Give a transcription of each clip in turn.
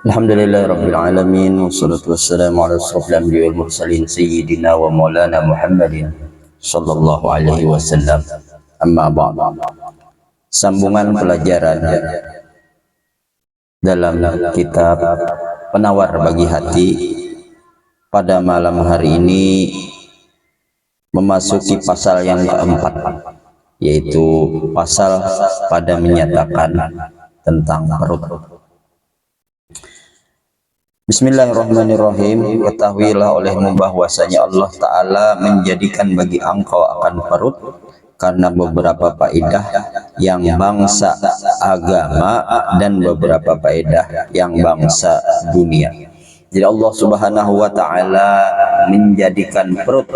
Alhamdulillahirabbil alamin wassalatu wassalamu ala asyrofil anbiya'i wal mursalin sayyidina wa maulana Muhammadin sallallahu alaihi wasallam. Amma ba'd. Sambungan pelajaran dalam kitab Penawar Bagi Hati pada malam hari ini memasuki pasal yang keempat, yaitu pasal pada menyatakan tentang perut. Bismillahirrahmanirrahim. Ketahuilah olehmu bahwasanya Allah Ta'ala menjadikan bagi engkau akan perut karena beberapa faedah yang bangsa agama dan beberapa faedah yang bangsa dunia. Jadi Allah Subhanahu wa Ta'ala menjadikan perut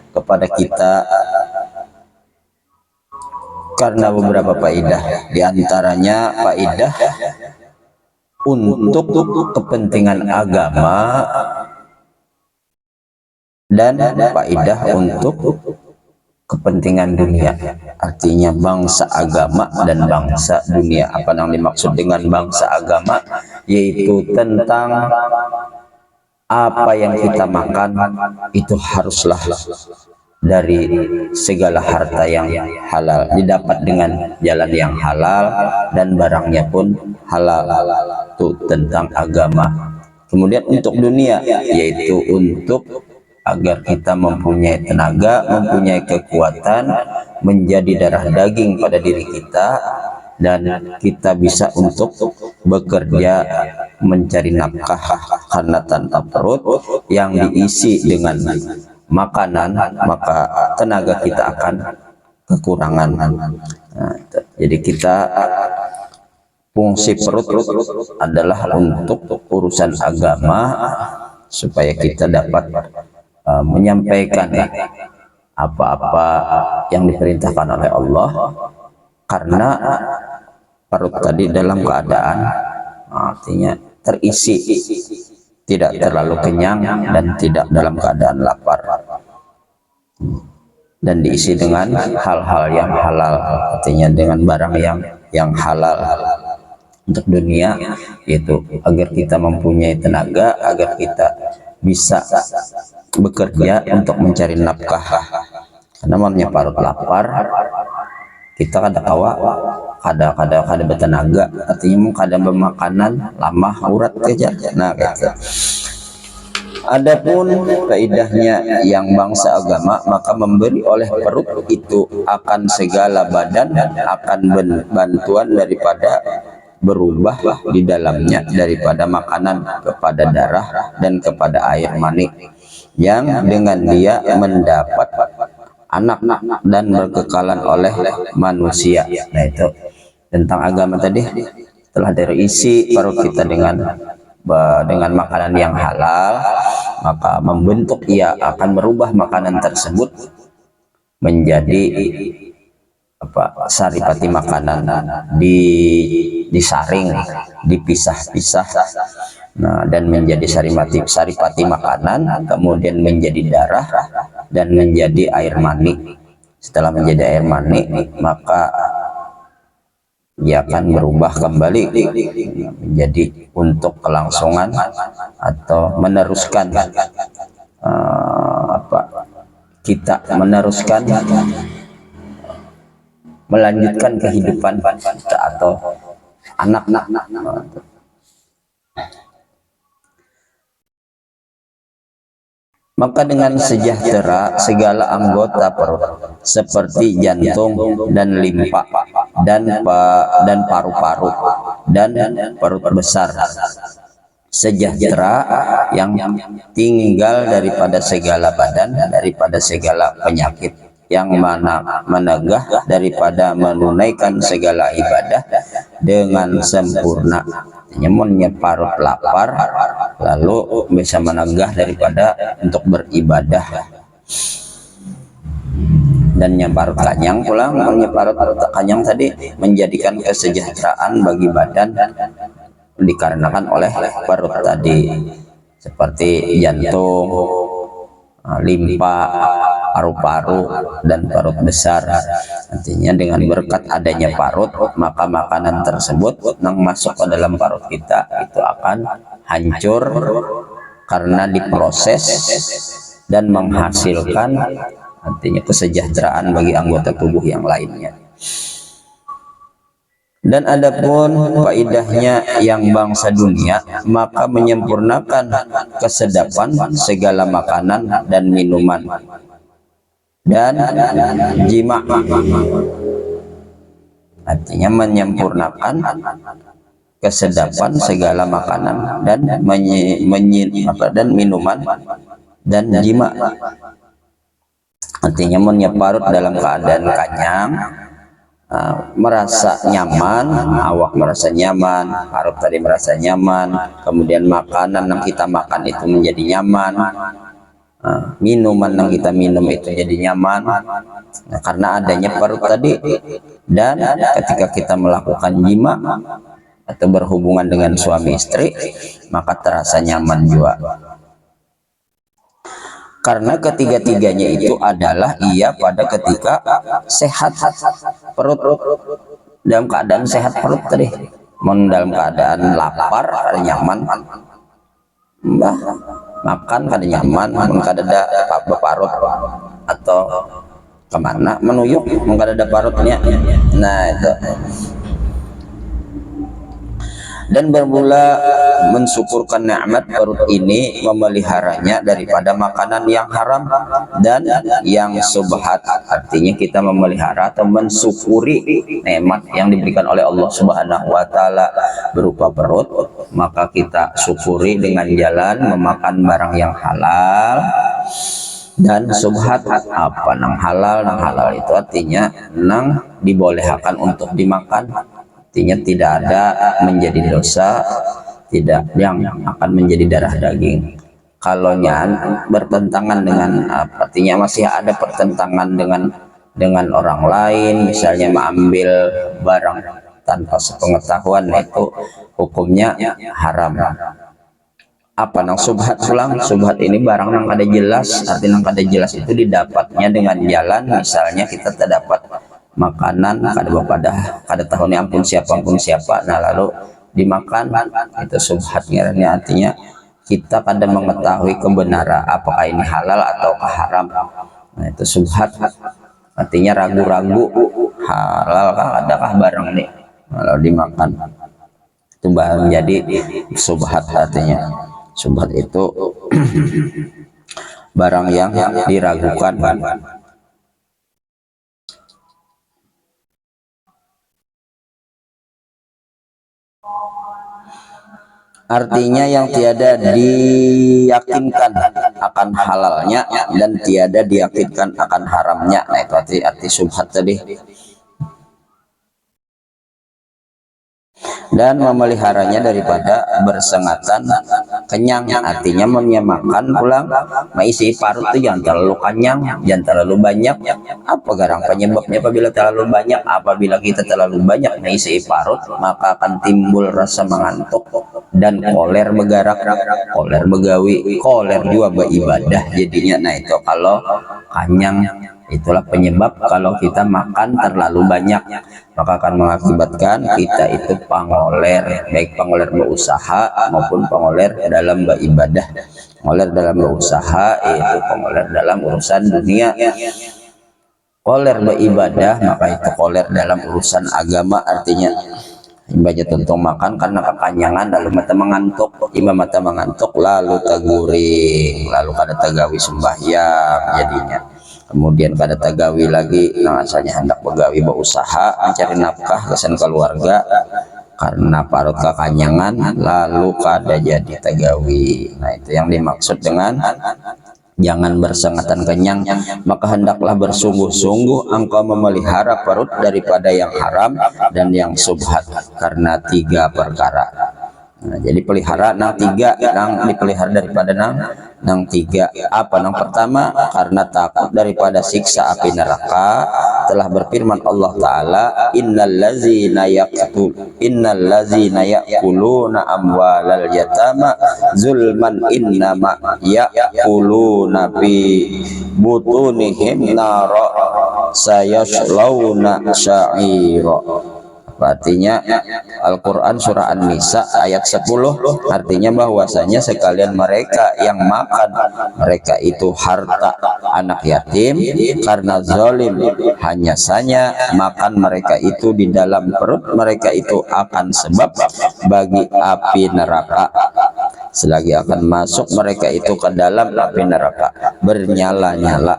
kepada kita karena beberapa faedah, di antaranya faedah untuk kepentingan agama dan faedah untuk kepentingan dunia. Artinya bangsa agama dan bangsa dunia. Apa yang dimaksud dengan bangsa agama? Yaitu tentang apa yang kita makan itu haruslah dari segala harta yang halal, didapat dengan jalan yang halal dan barangnya pun halal. Itu tentang agama. Kemudian untuk dunia, yaitu untuk agar kita mempunyai tenaga, mempunyai kekuatan, menjadi darah daging pada diri kita, dan kita bisa untuk bekerja mencari nafkah, karena tanpa perut yang diisi dengan makanan maka tenaga kita akan kekurangan. Jadi kita fungsi perut adalah untuk urusan agama, supaya kita dapat menyampaikan apa-apa yang diperintahkan oleh Allah, karena perut tadi dalam keadaan artinya terisi, tidak terlalu kenyang dan tidak dalam keadaan lapar, dan diisi dengan hal-hal yang halal, artinya dengan barang yang halal. Untuk dunia, yaitu agar kita mempunyai tenaga, agar kita bisa bekerja untuk mencari nafkah. Karena namanya parut lapar, kita kada bertenaga, artinya kada bermakanan lama urat aja. Nah, gitu. Adapun faedahnya yang bangsa agama, maka memberi oleh perut itu akan segala badan, akan bantuan daripada berubah di dalamnya daripada makanan kepada darah dan kepada air mani, yang dengan dia mendapat anak dan berkekalan oleh manusia. Nah, itu tentang agama tadi. Telah terisi perut kita dengan makanan yang halal, maka membentuk ia akan merubah makanan tersebut menjadi saripati makanan, disaring, dipisah-pisah, nah, dan menjadi saripati makanan, kemudian menjadi darah dan menjadi air mani. Setelah menjadi air mani, maka ia akan berubah kembali menjadi untuk kelangsungan atau meneruskan kita meneruskan melanjutkan kehidupan kita atau anak-anak. Maka dengan sejahtera segala anggota perut seperti jantung dan limpa dan paru-paru dan perut besar, sejahtera yang tinggal daripada segala badan, daripada segala penyakit, yang mana menegah daripada menunaikan segala ibadah dengan sempurna. Nyemunnya parut lapar, lalu bisa menegah daripada untuk beribadah, dan parut kanyang pulang, parut kanyang tadi menjadikan kesejahteraan bagi badan dikarenakan oleh perut tadi, seperti jantung, limpa, paru-paru dan parut besar. Artinya dengan berkat adanya parut, maka makanan tersebut yang masuk ke dalam parut kita itu akan hancur karena diproses dan menghasilkan artinya kesejahteraan bagi anggota tubuh yang lainnya. Dan adapun faedahnya yang bangsa dunia, maka menyempurnakan kesedapan segala makanan dan minuman dan jima, artinya menyempurnakan kesedapan segala makanan dan dan minuman dan jima, artinya menyeparut dalam keadaan kenyang, merasa nyaman, awak merasa nyaman, parut tadi merasa nyaman, kemudian makanan yang kita makan itu menjadi nyaman, minuman yang kita minum itu jadi nyaman, karena adanya parut tadi. Dan ketika kita melakukan jima atau berhubungan dengan suami istri, maka terasa nyaman juga. Karena ketiga-tiganya itu adalah ia pada ketika sehat perut, dalam keadaan sehat perut tadi, dalam keadaan lapar ada nyaman, makan kada nyaman, kada ada parut atau kemana menuyuk kada ada parutnya. Nah itu. Dan bermula mensyukurkan nikmat perut ini, memeliharanya daripada makanan yang haram dan yang subhat. Artinya kita memelihara atau mensyukuri nikmat yang diberikan oleh Allah Subhanahu wa taala berupa perut, maka kita syukuri dengan jalan memakan barang yang halal dan subhat. Apa nang halal? Nang halal itu artinya nang dibolehkan untuk dimakan, artinya tidak ada menjadi dosa, tidak yang akan menjadi darah daging. Kalau bertentangan dengan artinya masih ada pertentangan dengan orang lain, misalnya mengambil barang tanpa sepengetahuan, itu hukumnya haram. Apa nang subhat pulang? Subhat ini barang yang kada jelas, artinya yang kada jelas itu didapatnya dengan jalan, misalnya kita terdapat makanan kada tahu ni ampun siapa, nah lalu dimakan, itu subhatnya, artinya kita kada mengetahui kebenaran apakah ini halal atau haram. Nah itu subhat, artinya ragu-ragu halal kah adakah barang ini lalu dimakan, itu baru menjadi subhat. Artinya subhat itu barang yang diragukan. Artinya yang tiada diyakinkan akan halalnya dan tiada diyakinkan akan haramnya. Nah itu arti subhat tadi. Dan memeliharanya daripada bersengatan kenyang, artinya menyamakan pulang maisi parut itu jangan terlalu kenyang, jangan terlalu banyak. Apa garang penyebabnya? Apabila terlalu banyak, apabila kita terlalu banyak maisi parut, maka akan timbul rasa mengantuk dan koler bergerak, koler begawi, koler juga beribadah jadinya. Nah itu kalau kenyang, itulah penyebab kalau kita makan terlalu banyak, maka akan mengakibatkan kita itu pangoler, baik pangoler berusaha maupun pangoler dalam beribadah. Pangoler dalam berusaha yaitu pangoler dalam urusan dunia, koler beribadah maka itu koler dalam urusan agama. Artinya ibadah tentu makan karena kekanyangan lalu mata mengantuk, mata mengantuk lalu taguring, lalu kada tagawi sembahyang jadinya. Kemudian kada tagawi lagi, nah asalnya hendak begawi berusaha mencari nafkah kesan keluarga, karena parut kekanyangan lalu kada jadi tagawi. Nah itu yang dimaksud dengan jangan bersengatan kenyang, maka hendaklah bersungguh-sungguh engkau memelihara perut daripada yang haram dan yang subhat, karena tiga perkara. Nah, jadi pelihara nang tiga, nang dipelihara daripada nang tiga. Apa nang pertama? Karena takut daripada siksa api neraka. Telah berfirman Allah Ta'ala, innal ladzina ya'kuluna amwalal yatama zulman innama ya'kuluna fi butunihim nara sayaslawna sa'ira. Artinya Al-Quran surah An-Nisa ayat 10 artinya bahwasanya sekalian mereka yang makan mereka itu harta anak yatim karena zalim, hanya saja makan mereka itu di dalam perut mereka itu akan sebab bagi api neraka, selagi akan masuk mereka itu ke dalam api neraka bernyala-nyala.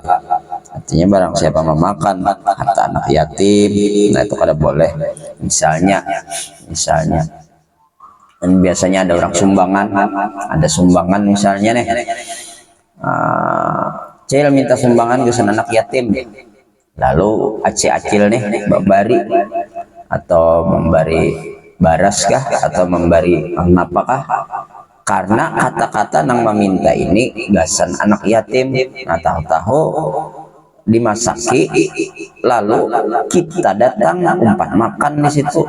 Artinya barang siapa memakan harta anak yatim, nah itu kada boleh. Misalnya dan biasanya ada orang sumbangan, ada sumbangan misalnya nih, Cil minta sumbangan ke anak yatim, lalu acil nih babari atau memberi baras kah atau memberi apakah, karena kata-kata nang meminta ini gasan anak yatim, nah tahu-tahu dimasaki lalu kita datang umpat makan di situ,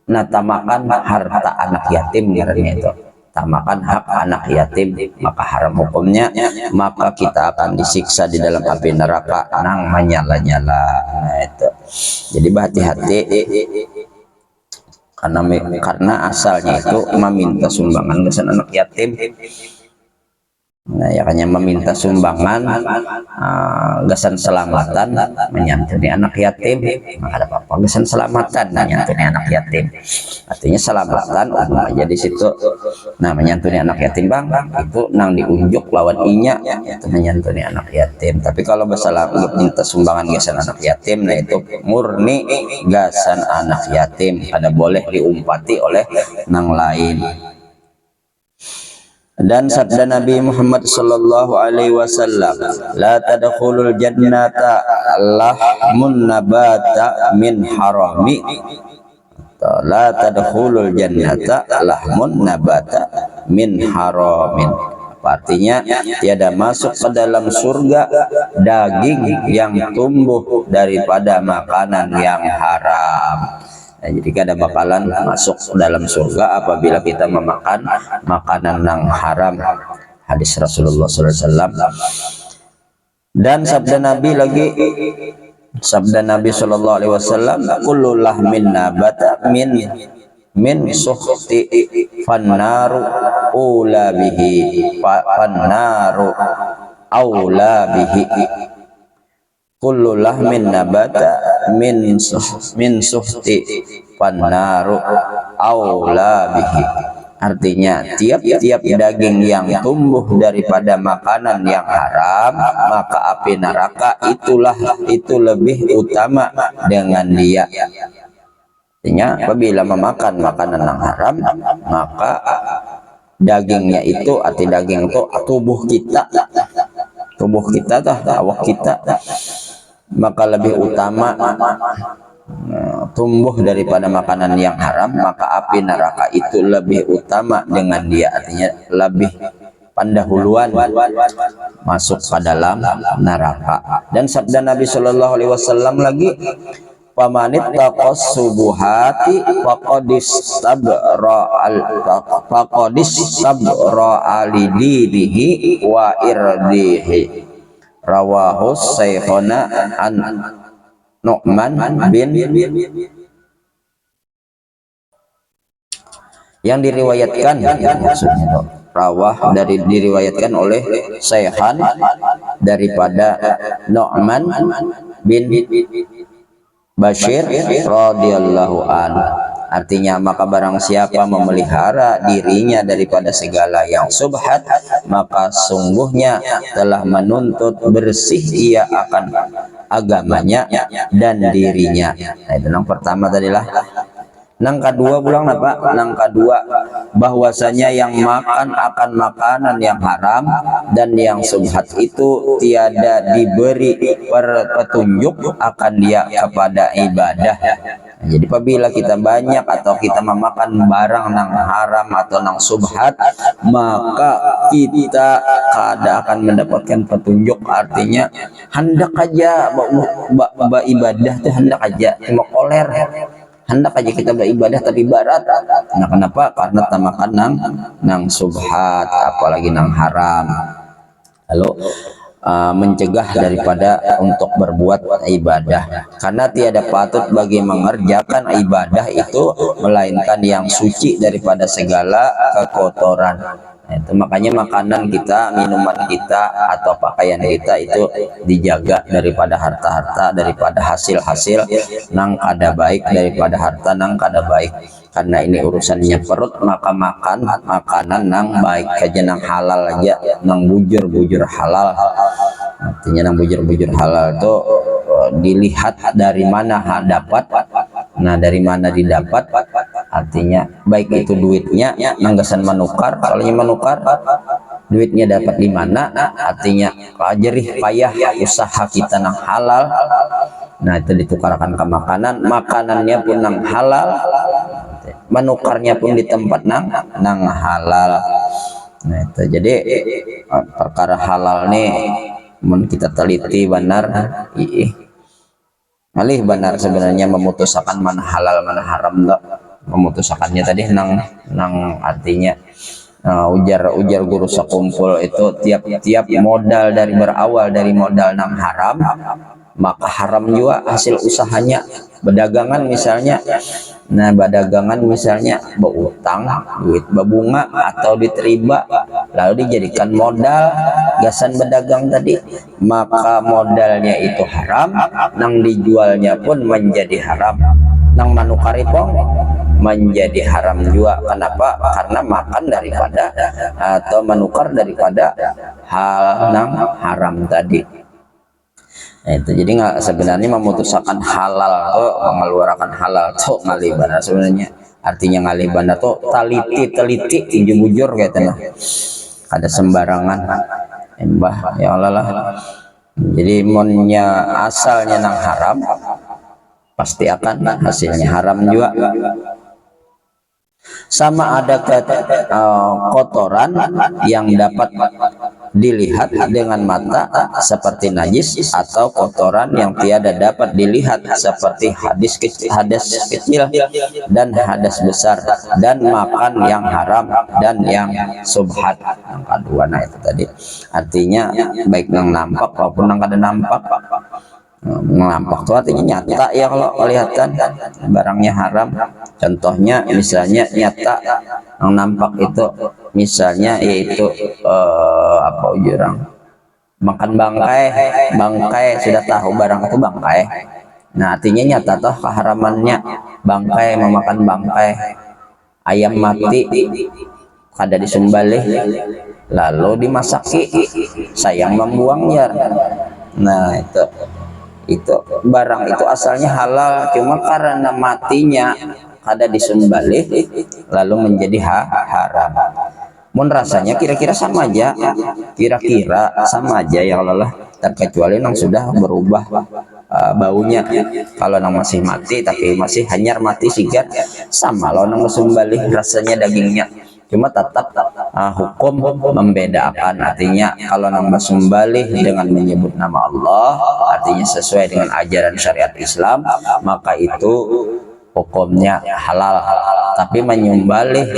nah tamakan harta anak yatim karena itu tamakan hak anak yatim, maka haram hukumnya, maka kita akan disiksa di dalam api neraka nang menyala-nyala. Nah itu jadi hati-hati karena asalnya itu meminta sumbangan kesan anak yatim. Nah ya hanya meminta sumbangan gasan selamatan menyantuni anak yatim, maka ada apa-apa gasan selamatan menyantuni anak yatim, artinya selamatan umum aja di situ. Nah menyantuni anak yatim bang itu nang diunjuk lawan inya itu menyantuni anak yatim. Tapi kalau masalah minta sumbangan gasan anak yatim, nah itu murni gasan anak yatim, ada boleh diumpati oleh nang lain. Dan sabda Nabi Muhammad sallallahu alaihi wasallam, la tadkhulul jannata lahmun nabata min harami, la tadkhulul jannata lahmun nabata min haramin. Artinya tiada masuk ke dalam surga daging yang tumbuh daripada makanan yang haram. Nah, jadi kada bakalan masuk dalam surga apabila kita memakan makanan yang haram. Hadis Rasulullah SAW. Dan sabda Nabi lagi, sabda Nabi Shallallahu Alaihi Wasallam, kullu lahmin nabata min suhti fannaru ula bihi fannaru aula bihi. Kullu lahmin nabata min suhti fannaru aula bihi. Artinya tiap-tiap daging yang tumbuh daripada makanan yang haram, maka api neraka itu lebih utama dengan dia. Artinya apabila memakan makanan yang haram, maka dagingnya itu, arti daging itu tubuh kita awak kita, maka lebih utama tumbuh daripada makanan yang haram, maka api neraka itu lebih utama dengan dia, artinya lebih pendahuluan masuk ke dalam neraka. Dan sabda Nabi Shallallahu Alaihi Wasallam lagi, pamanit taqos subuhati faqadis sabra alidinihi wa irdihi. Rawahus Saykhona an Nu'man bin, yang diriwayatkan, maksudnya rawah dari diriwayatkan oleh Saykhan daripada Nu'man bin Bashir radhiyallahu anhu. Artinya maka barang siapa memelihara dirinya daripada segala yang subhat, maka sungguhnya telah menuntut bersih ia akan agamanya dan dirinya. Nah itu yang pertama tadilah. Nang kedua pulang apa? Nang kedua bahwasanya yang makan akan makanan yang haram dan yang subhat itu tiada diberi petunjuk akan dia kepada ibadah. Jadi apabila kita banyak atau kita memakan barang nang haram atau nang subhat, maka kita kada akan mendapatkan petunjuk. Artinya hendak aja ibadah tuh hendak aja cuma koler, hendak aja kita beribadah tapi barat. Nah kenapa? Karena tamakan nang subhat, apalagi nang haram. Lalu mencegah daripada untuk berbuat ibadah, karena tiada patut bagi mengerjakan ibadah itu melainkan yang suci daripada segala kekotoran. Itu makanya makanan kita, minuman kita, atau pakaian kita itu dijaga daripada harta-harta, daripada hasil-hasil nang kada baik, daripada harta nang kada baik. Karena ini urusannya perut, maka makan makanan nang baik aja, nang halal aja, nang bujur halal. Artinya nang bujur halal itu dilihat dari mana dapat. Nah dari mana didapat, artinya baik itu duitnya nanggasan menukar, soalnya menukar duitnya dapat di mana, artinya jerih payah usaha kita nang halal. Nah itu ditukarkan ke makanan, makanannya pun nang halal, menukarnya pun di tempat nang halal. Nah itu jadi perkara halal nih mun kita teliti benar, alih benar sebenarnya memutuskan mana halal mana haram. Memutusakannya tadi nang artinya ujar guru sekumpul itu tiap modal dari berawal dari modal nang haram, maka haram juga hasil usahanya. Berdagangan misalnya, nah berdagangan misalnya berutang, duit berbunga atau duit riba, lalu dijadikan modal gasan berdagang tadi, maka modalnya itu haram, nang dijualnya pun menjadi haram, nang manukaripong menjadi haram juga. Kenapa? Karena makan daripada atau menukar daripada hal nang haram tadi. Nah, itu jadi nggak sebenarnya memutuskan halal tuh, mengeluarkan halal tuh ngalibana sebenarnya. Artinya ngalibana tuh teliti tinju bujur kayak nah. Ada sembarangan embah ya Allah lah. Jadi monnya asalnya nang haram, pasti akan hasilnya haram juga. Sama ada kotoran yang dapat dilihat dengan mata seperti najis, atau kotoran yang tiada dapat dilihat seperti hadas kecil dan hadas besar, dan makan yang haram dan yang subhat. Yang kedua, nah itu tadi artinya baik yang nampak maupun yang kada nampak. Nampak itu artinya nyata ya, kalau kelihatan barangnya haram. Contohnya misalnya nyata yang nampak itu misalnya yaitu apa jurang makan bangkai sudah tahu barang itu bangkai. Nah artinya nyata toh keharamannya. Bangkai, memakan bangkai ayam mati kada disembelih lalu dimasaki, sayang membuangnya. Nah itu barang itu asalnya halal, cuma karena matinya kada disembelih lalu menjadi haram. Mun rasanya kira-kira sama aja, ya Allah, terkecuali yang sudah berubah baunya. Kalau nang masih mati tapi masih hanyar mati sigat, sama lo nang disembelih rasanya dagingnya, cuma tetap hukum membedakan. Artinya kalau nang disembelih dengan menyebut nama Allah, artinya sesuai dengan ajaran syariat Islam, maka itu hukumnya halal. Tapi menyembelih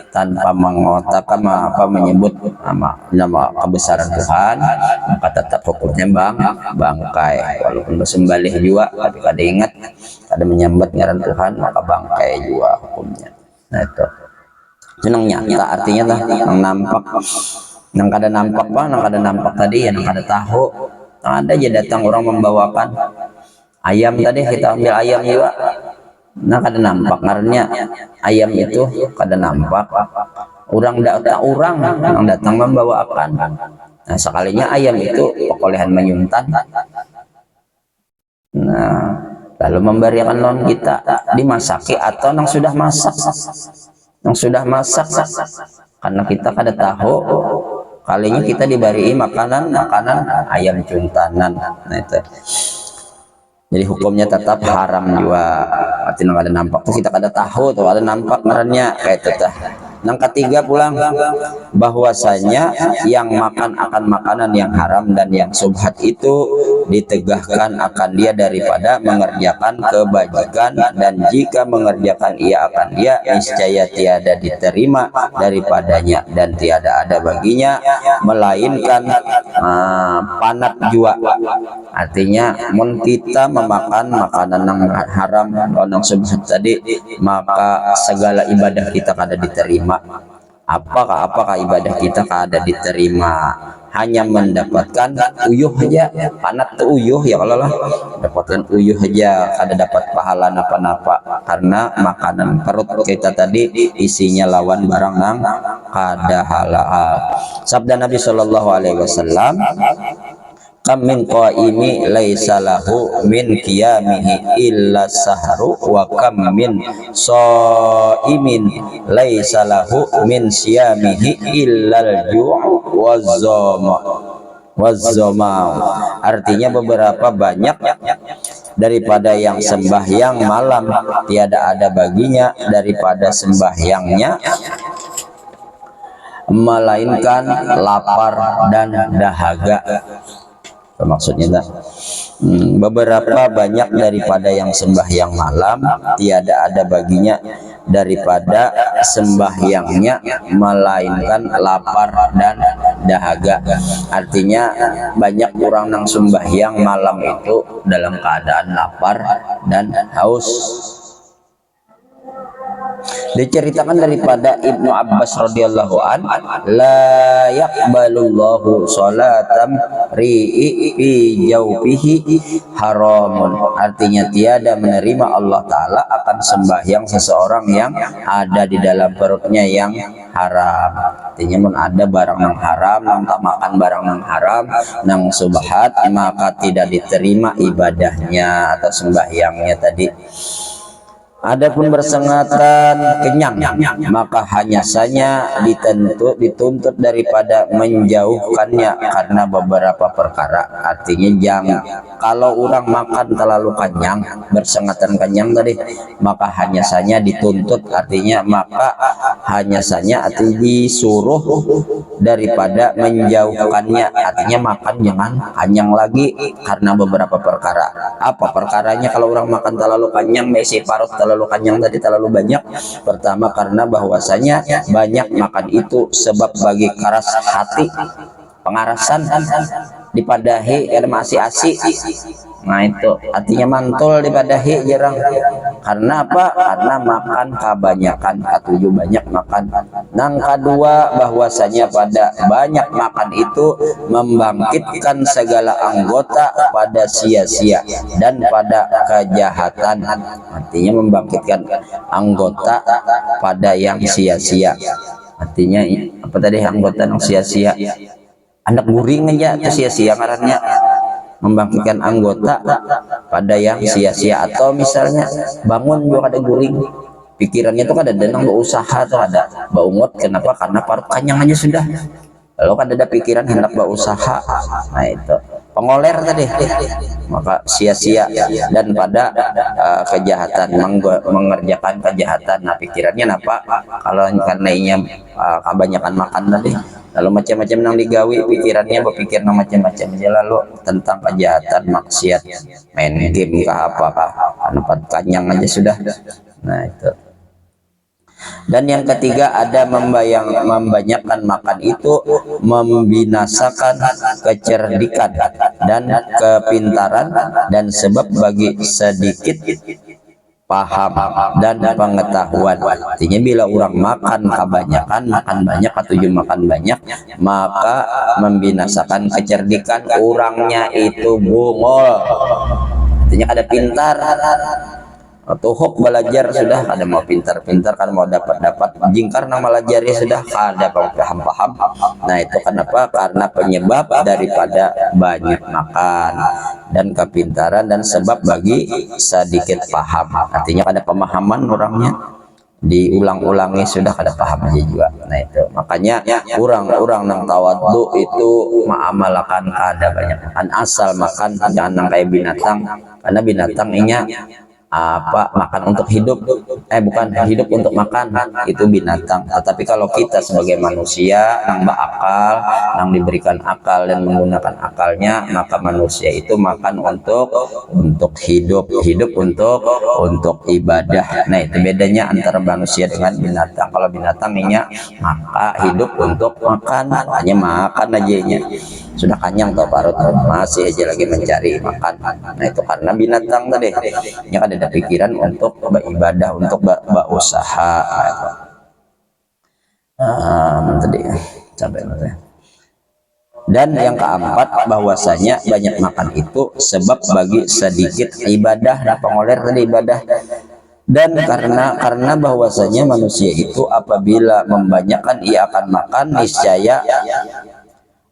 tanpa mengatakan menyebut nama kebesaran Tuhan, maka tetap hukumnya bangkai. Walaupun disembelih juga tapi kada ingat, kada menyembut ngaran Tuhan, maka bangkai juga hukumnya. Nah itu nang nyata artinya lah, nang nampak. Nang kada nampak nang kada nampak tadi ya nang kada tahu. Ada aja datang orang membawakan ayam tadi, kita ambil ayam juga, nah kada nampak ngarannya ayam itu kada nampak. Orang yang datang membawakan, nah sekalinya ayam itu pekolehan menyuntan, nah lalu memberikan non kita dimasaki atau nang sudah masak, karena kita kada tahu kalinya kita diberi makanan ayam juntanan. Nah itu Jadi hukumnya tetap haram juga. Artinya ada nampak tuh kita kada tahu tuh ada nampak ngarannya kayak itu tah. Yang ketiga pulang bahwasanya yang makan akan makanan yang haram dan yang subhat itu ditegahkan akan dia daripada mengerjakan kebajikan, dan jika mengerjakan ia akan dia niscaya tiada diterima daripadanya dan tiada ada baginya melainkan panat jua. Artinya mun kita memakan makanan yang haram yang subhat tadi, maka segala ibadah kita kada diterima. Apakah ibadah kita kada diterima, hanya mendapatkan uyuh aja. Panat tuh uyuh ya, kalau lah dapatkan uyuh aja kada dapat pahala napa-napa, karena makanan perut kita tadi isinya lawan barang nang kada halal. Sabda Nabi Shallallahu Alaihi Wasallam, kam min qaimi laisa lahu min qiyamihi illa sahru wa kam min shaimin laisa lahu min siyamihi illa al-ju' waz-zama. Artinya beberapa banyak daripada yang sembahyang malam tiada ada baginya daripada sembahyangnya melainkan lapar dan dahaga. Maksudnya beberapa banyak daripada yang sembahyang malam tiada ada baginya daripada sembahyangnya melainkan lapar dan dahaga. Artinya banyak orang yang sembahyang malam itu dalam keadaan lapar dan haus. Diceritakan daripada Ibnu Abbas radhiyallahu an, la yaqbalullahu sholatam ri'i fi jawfihi haramun. Artinya tiada menerima Allah Ta'ala akan sembahyang seseorang yang ada di dalam perutnya yang haram. Artinya mun ada barang yang haram, nang tak makan barang yang haram, nang subhat, maka tidak diterima ibadahnya atau sembahyangnya tadi. Adapun bersengatan kenyang, maka hanya saja dituntut daripada menjauhkannya karena beberapa perkara. Artinya jangan, kalau orang makan terlalu kenyang, bersengatan kenyang tadi, maka hanya saja dituntut, artinya maka hanya saja artinya disuruh daripada menjauhkannya. Artinya makan jangan kenyang lagi karena beberapa perkara. Apa perkaranya kalau orang makan terlalu kenyang, mesi parut terlalu kenyang tadi, terlalu banyak? Pertama, karena bahwasanya banyak makan itu sebab bagi keras hati, pengarasan dipadahi ada masih asik. Nah itu artinya mantul dipadahi jarang. Karena apa? Karena makan kebanyakan, ketujuh banyak makan. Yang kedua, bahwasanya pada banyak makan itu membangkitkan segala anggota pada sia-sia dan pada kejahatan. Artinya membangkitkan anggota pada yang sia-sia. Artinya apa tadi anggota yang sia-sia? Anak guring aja itu sia-sia ngarannya. Membangkitkan anggota pada yang sia-sia. Atau misalnya bangun juga ada guring, pikirannya tuh ada denang berusaha tuh ada baungot. Kenapa? Karena parut kanyang aja sudah, lalu kan ada pikiran hendak berusaha. Nah itu pengoler tadi, maka sia-sia dan pada kejahatan, mengerjakan kejahatan. Nah pikirannya apa? Kalau karena ini kebanyakan makan tadi, lalu macam-macam yang digawi, pikirannya berpikir macam-macam aja, lalu tentang kejahatan, maksiat, main game kah apakah, tempat kanyang aja sudah. Nah itu. Dan yang ketiga, ada membanyakkan makan itu membinasakan kecerdikan dan kepintaran, dan sebab bagi sedikit paham dan pengetahuan. Artinya bila orang makan kebanyakan, makan banyak atau makan banyak, maka membinasakan kecerdikan, orangnya itu bungol. Artinya ada pintar, tuhuk belajar sudah ada mau pintar-pintar, kan mau dapat jingkar nama belajarnya sudah ada paham-paham. Nah itu kenapa? Karena penyebab daripada banyak makan dan kepintaran, dan sebab bagi sedikit paham. Artinya ada pemahaman orangnya, diulang-ulangi sudah kada paham aja juga. Nah itu makanya orang-orang nang tawadhu itu mengamalkan kada banyak makan, asal makan jangan nang kayak binatang, karena binatang inya apa makan untuk hidup, bukan hidup untuk makan, itu binatang. Tetapi kalau kita sebagai manusia nang berakal, nang diberikan akal dan menggunakan akalnya, maka manusia itu makan untuk hidup untuk ibadah. Nah itu bedanya antara manusia dengan binatang. Kalau binatang maka hidup untuk makan, hanya makan aja sudah kenyang atau parut, masih aja lagi mencari makan. Nah itu karena binatang tadi kan ada pikiran untuk beribadah, untuk berusaha. Tadi sampai mana? Dan yang keempat bahwasanya banyak makan itu sebab bagi sedikit ibadah. Nah pengoler tadi ibadah. Dan karena bahwasanya manusia itu apabila membanyakkan ia akan makan, niscaya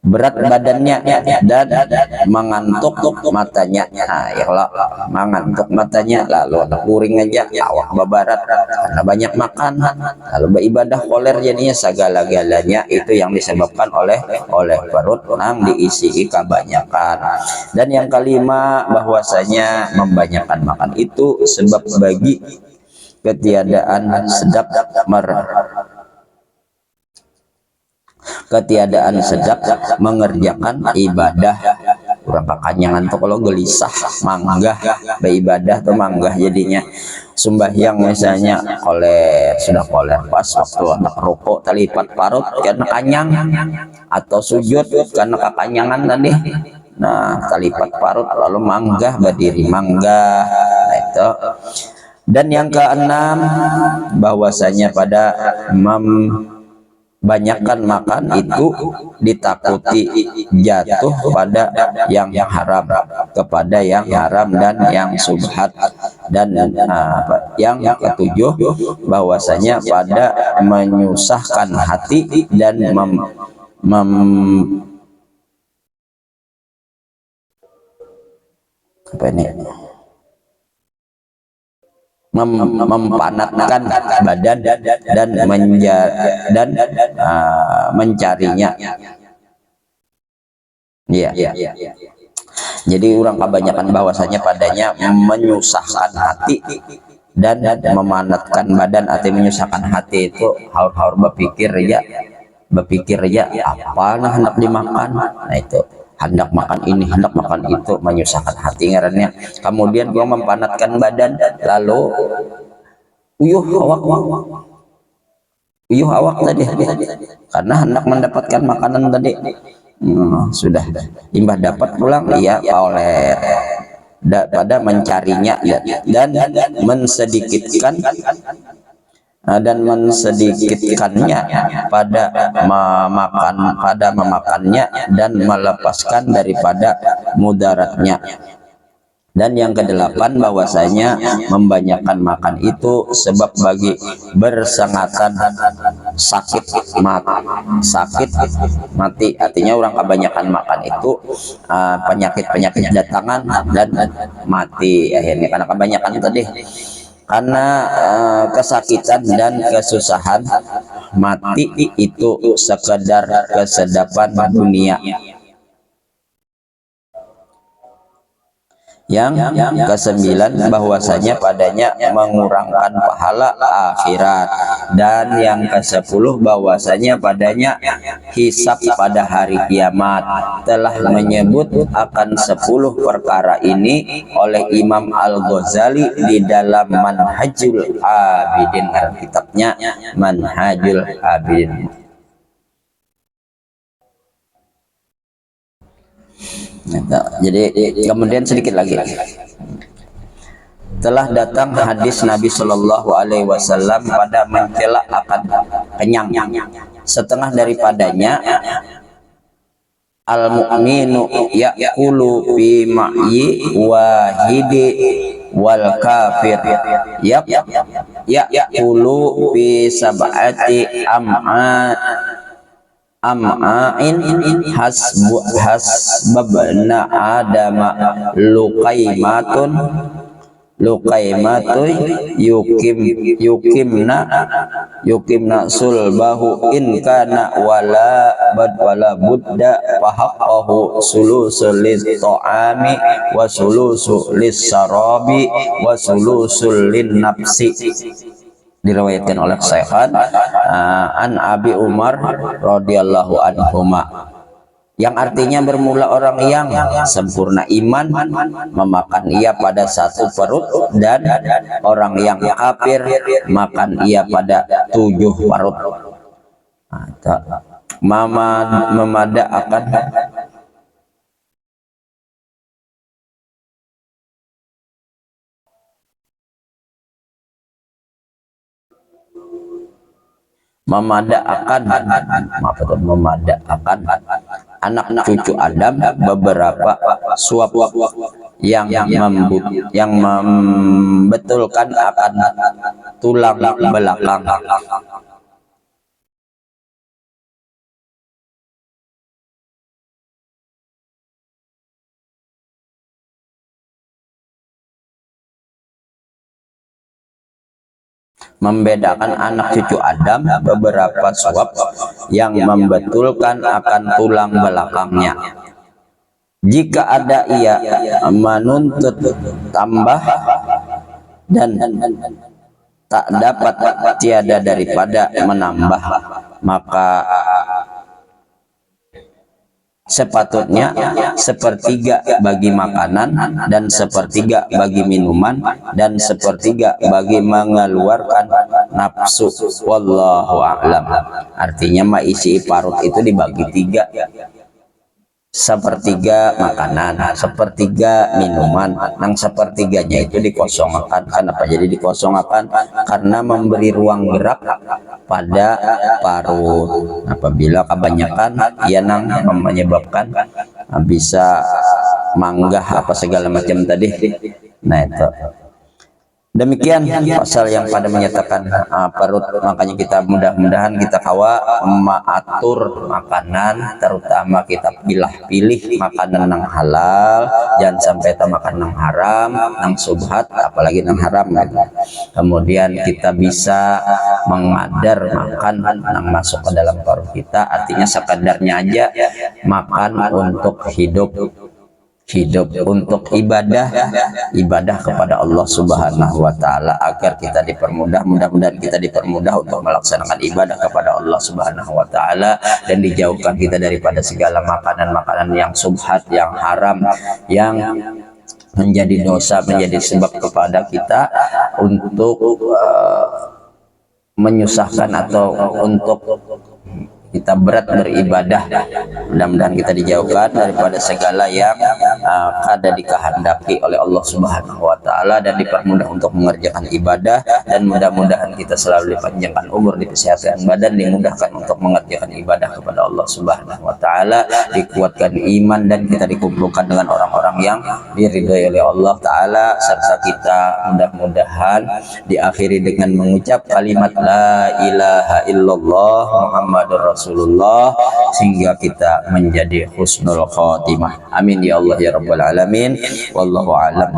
berat badannya dan mengantuk matanya. Nah ya kalau mengantuk matanya lalu kuring aja awak babarat karena banyak makan, lalu beribadah koler jadinya segala-galanya itu yang disebabkan oleh perut nang diisi kebanyakan. Dan yang kelima bahwasanya membanyakkan makan itu sebab bagi ketiadaan sedap mengerjakan ibadah. Kurang kekanyangan tuh kalau gelisah manggah beribadah tuh manggah jadinya. Sembahyang misalnya sudah koler pas waktu anak rokok talipat parut karena kanyang, atau sujud karena kekanyangan tadi, nah talipat parut lalu manggah berdiri manggah. Nah, itu. Dan yang keenam bahwasanya pada banyakkan makan itu ditakuti jatuh pada yang haram, kepada yang haram dan yang subhat. Dan yang ketujuh bahwasanya pada menyusahkan hati dan mempanatkan badan dan mencarinya. Iya. Jadi orang kebanyakan bahwasanya padanya menyusahkan hati dan memanatkan badan atau menyusahkan hati itu haur-haur berpikir ya apa nah hendak dimakan. Nah itu hendak makan ini, hendak makan itu, menyusahkan hati ngarannya. Kemudian gua mempanatkan badan, lalu uyuh awak tadi karena hendak mendapatkan makanan tadi. Sudah imbah dapat pulang ia oleh pada mencarinya dan mensedikitkannya pada memakannya dan melepaskan daripada mudaratnya. Dan yang kedelapan bahwasanya membanyakkan makan itu sebab bagi bersengatan sakit mati. Artinya orang kebanyakan makan itu penyakit datangan dan mati akhirnya karena kebanyakan tadi. Karena kesakitan dan kesusahan, mati itu sekedar kesedapan dunia. Yang kesembilan bahwasanya padanya mengurangkan pahala akhirat. Dan yang ke-10 bahwasanya padanya hisab pada hari kiamat. Telah menyebut akan 10 perkara ini oleh Imam Al-Ghazali di dalam Manhajul Abidin, kitabnya Manhajul Abidin. Jadi kemudian sedikit lagi telah datang hadis Nabi Shallallahu Alaihi Wasallam pada mencela akan kenyang. Setengah daripadanya al-mu'minu ya'kulu bi ma'yi wahidi wal kafir ya'kulu bi sab'ati am'ain hasbabna adama luqaimatun luqaimatu yukimna sulbahu in kana wala budda fahaqqahu sulusul lis ta'ami wa sulusul lis sarabi wa sulusul lin nafsi. Diriwayatkan oleh Syekhan an Abi Umar radhiyallahu anhuma, yang artinya bermula orang yang sempurna iman memakan ia pada satu perut, dan orang yang kafir makan ia pada 7 perut. Memada akan anak cucu Adam beberapa suap yang membetulkan akan tulang belakang. Membedakan anak cucu Adam beberapa suap yang membetulkan akan tulang belakangnya. Jika ada ia menuntut tambah dan tak dapat tiada daripada menambah, maka sepatutnya sepertiga bagi makanan dan sepertiga bagi minuman dan sepertiga bagi mengeluarkan nafsu. Wallahu a'lam. Artinya isi parut itu dibagi 3, sepertiga makanan, sepertiga minuman, yang sepertiganya itu dikosongkan. Kenapa jadi dikosongkan? Karena memberi ruang gerak pada parut. Apabila kebanyakan ia menyebabkan bisa manggah apa segala macam tadi. Nah itu. Demikian pasal yang pada menyatakan perut. Makanya kita mudah-mudahan kita kawa mengatur makanan, terutama kita pilih makanan yang halal, jangan sampai kita makan yang haram, yang subhat, apalagi yang haram. Kemudian kita bisa mengadar makan yang masuk ke dalam perut kita, artinya sekadarnya aja makan untuk hidup, untuk ibadah kepada Allah Subhanahu wa taala, agar kita dipermudah, mudah-mudahan kita dipermudah untuk melaksanakan ibadah kepada Allah Subhanahu wa taala, dan dijauhkan kita daripada segala makanan-makanan yang subhat, yang haram, yang menjadi dosa, menjadi sebab kepada kita untuk menyusahkan atau untuk kita berat beribadah. Mudah-mudahan kita dijauhkan daripada segala yang kada dikehendaki oleh Allah Subhanahu wa taala, dan dipermudah untuk mengerjakan ibadah, dan mudah-mudahan kita selalu dipanjangkan umur, di kesehatan badan, dimudahkan untuk mengerjakan ibadah kepada Allah Subhanahu wa taala, dikuatkan iman, dan kita dikumpulkan dengan orang-orang yang diridhai oleh Allah taala, serta kita mudah-mudahan diakhiri dengan mengucap kalimat la ilaha illallah Muhammadur Rasulullah, sehingga kita menjadi husnul khotimah. Amin ya Allah ya rabbal alamin. Wallahu a'lam.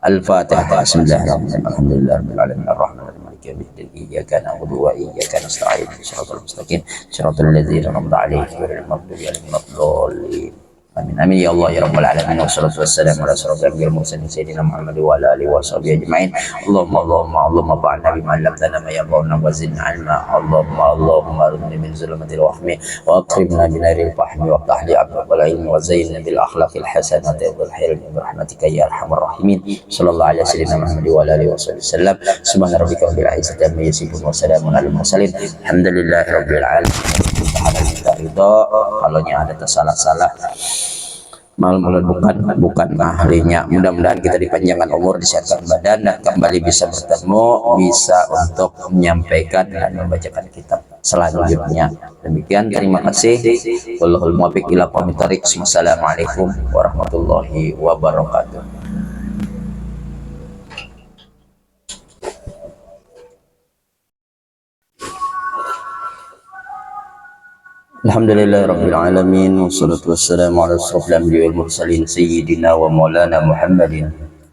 Al-Fatihah. Bismillahirrahmanirrahim. Alhamdulillahirabbil alamin arrahmanirrahim maliki yaumiddin iyyaka na'budu wa iyyaka nasta'in shiratal mustaqim shiratal ladzina an'amta 'alaihim ghairil maghdubi 'alaihim waladdallin. Amin amin ya Allah ya rabbal alamin. Wassalatu wassalamu ala asyrofil mursalin sayyidina Muhammad wa ala alihi washabihi ajmain. Allahumma fa'alna bima 'allamtana ma yanfa'una wa zidna 'ilma. Allahumma arina min zulumatil wahmi wa akrimna min naril fahmi wa ftah li abwabal ilmi wa zayyinna bil akhlaqil hasanati wal hilmi bi rahmatika ya arhamar rahimin. Sallallahu alaihi sayyidina Muhammad wa ala alihi wasallam. Subhana rabbika rabbil izzati amma yasifun wa salamun alal mursalin. Alhamdulillahi rabbil alamin. Kalau ada tersalah-salah malam bukan ahlinya. Mudah-mudahan kita dipanjangkan umur, disehatkan badan, dan kembali bisa bertemu, bisa untuk menyampaikan dan membacakan kitab selanjutnya. Demikian, terima kasih. Wallahul muwaffiq ila aqwamit thoriq. Wassalamualaikum warahmatullahi wabarakatuh. Alhamdulillahirabbil alamin, wassalatu wassalamu ala asyrofil anbiya'i wal mursalin sayyidina wa maulana Muhammadin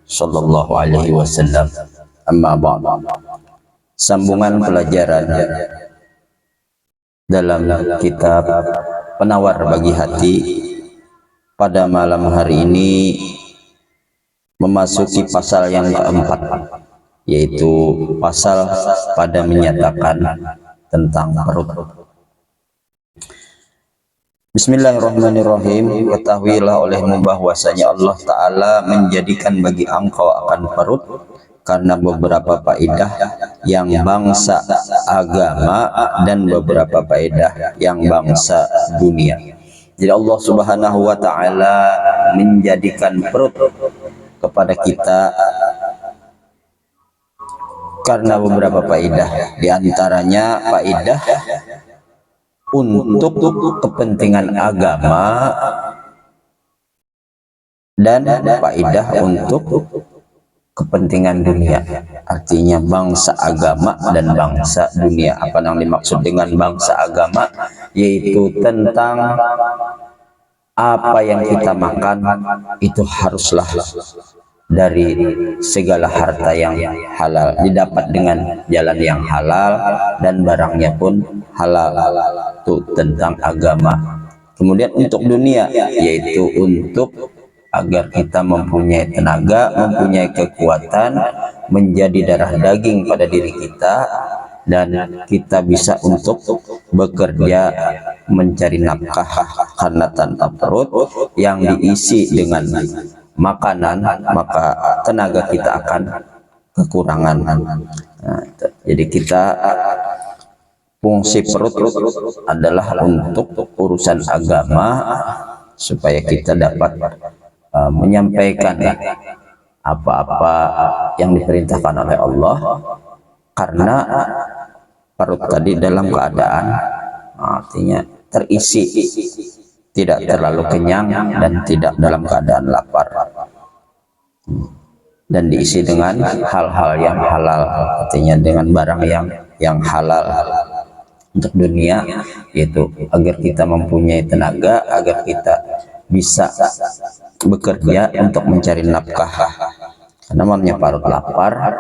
sallallahu alaihi wasallam. Amma ba'd. Sambungan pelajaran dalam kitab Penawar Bagi Hati pada malam hari ini memasuki pasal yang keempat, yaitu pasal pada menyatakan tentang perut. Bismillahirrahmanirrahim. Ketahuilah olehmu bahwasanya Allah Ta'ala menjadikan bagi engkau akan perut karena beberapa faedah yang bangsa agama dan beberapa faedah yang bangsa dunia. Jadi Allah Subhanahu wa Ta'ala menjadikan perut kepada kita karena beberapa faedah, diantaranya faedah untuk kepentingan agama dan faedah untuk kepentingan dunia. Artinya bangsa agama dan bangsa dunia. Apa yang dimaksud dengan bangsa agama? Yaitu tentang apa yang kita makan itu haruslah dari segala harta yang halal, didapat dengan jalan yang halal dan barangnya pun halal. Itu tentang agama. Kemudian untuk dunia, yaitu untuk agar kita mempunyai tenaga, mempunyai kekuatan, menjadi darah daging pada diri kita, dan kita bisa untuk bekerja mencari nafkah, karena tanpa perut yang diisi dengan makanan maka tenaga kita akan kekurangan. Nah, jadi kita fungsi perut adalah untuk urusan agama, supaya kita dapat menyampaikan apa-apa yang diperintahkan oleh Allah, karena perut tadi dalam keadaan artinya terisi, tidak terlalu kenyang dan tidak dalam keadaan lapar, dan diisi dengan hal-hal yang halal, artinya dengan barang yang halal. Untuk dunia, yaitu agar kita mempunyai tenaga, agar kita bisa bekerja untuk mencari nafkah. Karena namanya parut lapar,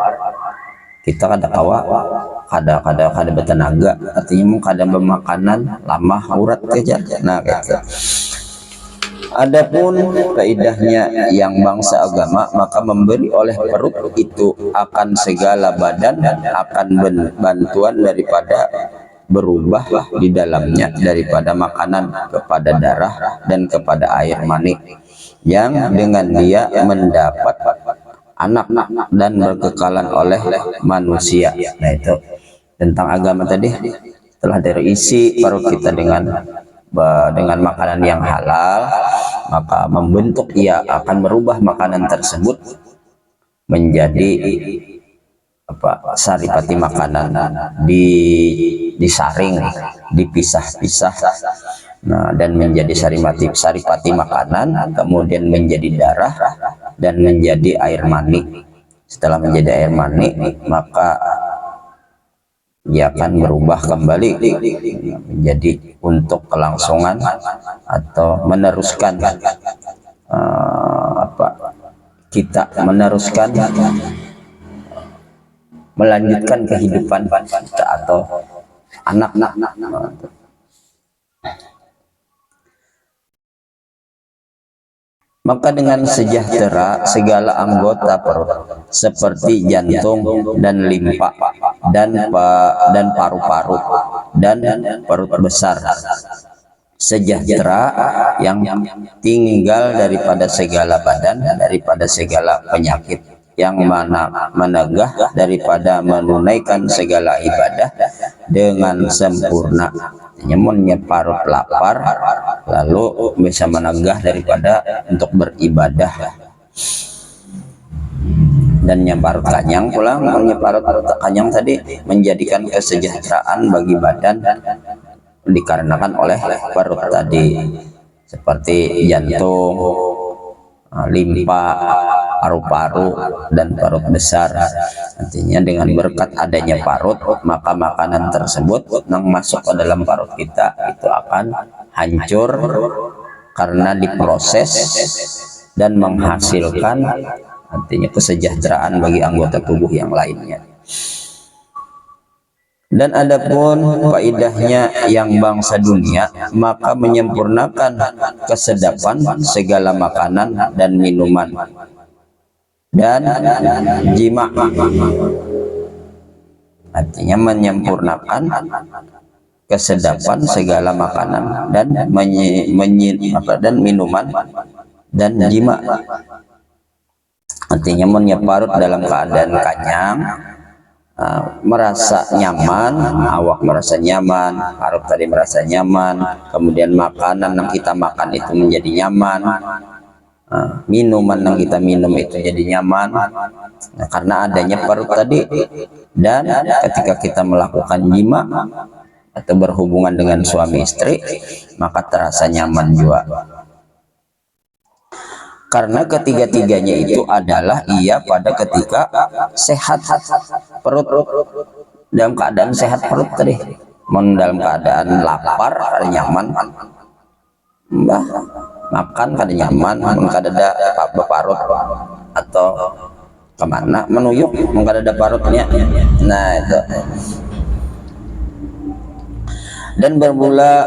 kita kada bertenaga, artinya mau kada bermakanan lama urat aja. Nah, gitu. Adapun faedahnya yang bangsa agama, maka memberi oleh perut itu akan segala badan, akan bantuan daripada berubah di dalamnya daripada makanan kepada darah dan kepada air mani, yang dengan dia mendapat anak dan berkekalan oleh manusia. Nah, itu tentang agama tadi. Setelah dari isi perut kita dengan makanan yang halal, maka membentuk ia akan merubah makanan tersebut menjadi saripati makanan, disaring, dipisah-pisah, nah, dan menjadi saripati makanan, kemudian menjadi darah dan menjadi air mani. Setelah menjadi air mani, maka ia akan berubah kembali menjadi untuk kelangsungan atau meneruskan kita meneruskan melanjutkan kehidupan kita atau anak-anak. Maka dengan sejahtera segala anggota perut seperti jantung dan limpa dan paru-paru dan perut besar, sejahtera yang tinggal daripada segala badan, daripada segala penyakit, yang mana menegah daripada menunaikan segala ibadah dengan sempurna. Nyamunnya parut lapar, lalu bisa menegah daripada untuk beribadah. Dan yang parut kanyang pula, parut kanyang tadi menjadikan kesejahteraan bagi badan dikarenakan oleh perut tadi, seperti jantung, limpa, paru-paru, dan perut besar. Artinya dengan berkat adanya parut, maka makanan tersebut yang masuk ke dalam parut kita itu akan hancur karena diproses dan menghasilkan artinya kesejahteraan bagi anggota tubuh yang lainnya. Dan adapun faidahnya yang bangsa dunia, maka menyempurnakan kesedapan segala makanan dan minuman dan jima, artinya menyempurnakan kesedapan segala makanan dan dan minuman dan jima, artinya menyeparut dalam keadaan kenyang, merasa nyaman, awak merasa nyaman, parut tadi merasa nyaman, kemudian makanan yang kita makan itu menjadi nyaman, minuman yang kita minum itu jadi nyaman, karena adanya parut tadi. Dan ketika kita melakukan jima atau berhubungan dengan suami istri, maka terasa nyaman juga. Karena ketiga-tiganya itu adalah ia pada ketika sehat perut, dalam keadaan sehat perut tadi, dalam keadaan lapar kada nyaman, makan kada nyaman, kada ada parut atau kemana menuyuk, kada ada parutnya. Nah itu. Dan bermula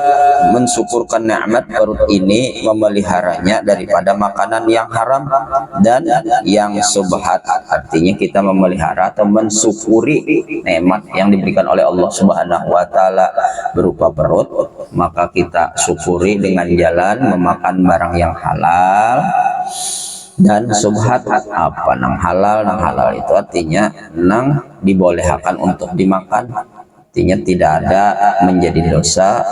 mensyukurkan nikmat perut ini, memeliharanya daripada makanan yang haram dan yang subhat, artinya kita memelihara atau mensyukuri nikmat yang diberikan oleh Allah Subhanahu wa taala berupa perut, maka kita syukuri dengan jalan memakan barang yang halal dan subhat. Apa nang halal? Nang halal itu artinya nang dibolehkan untuk dimakan, artinya tidak ada menjadi dosa,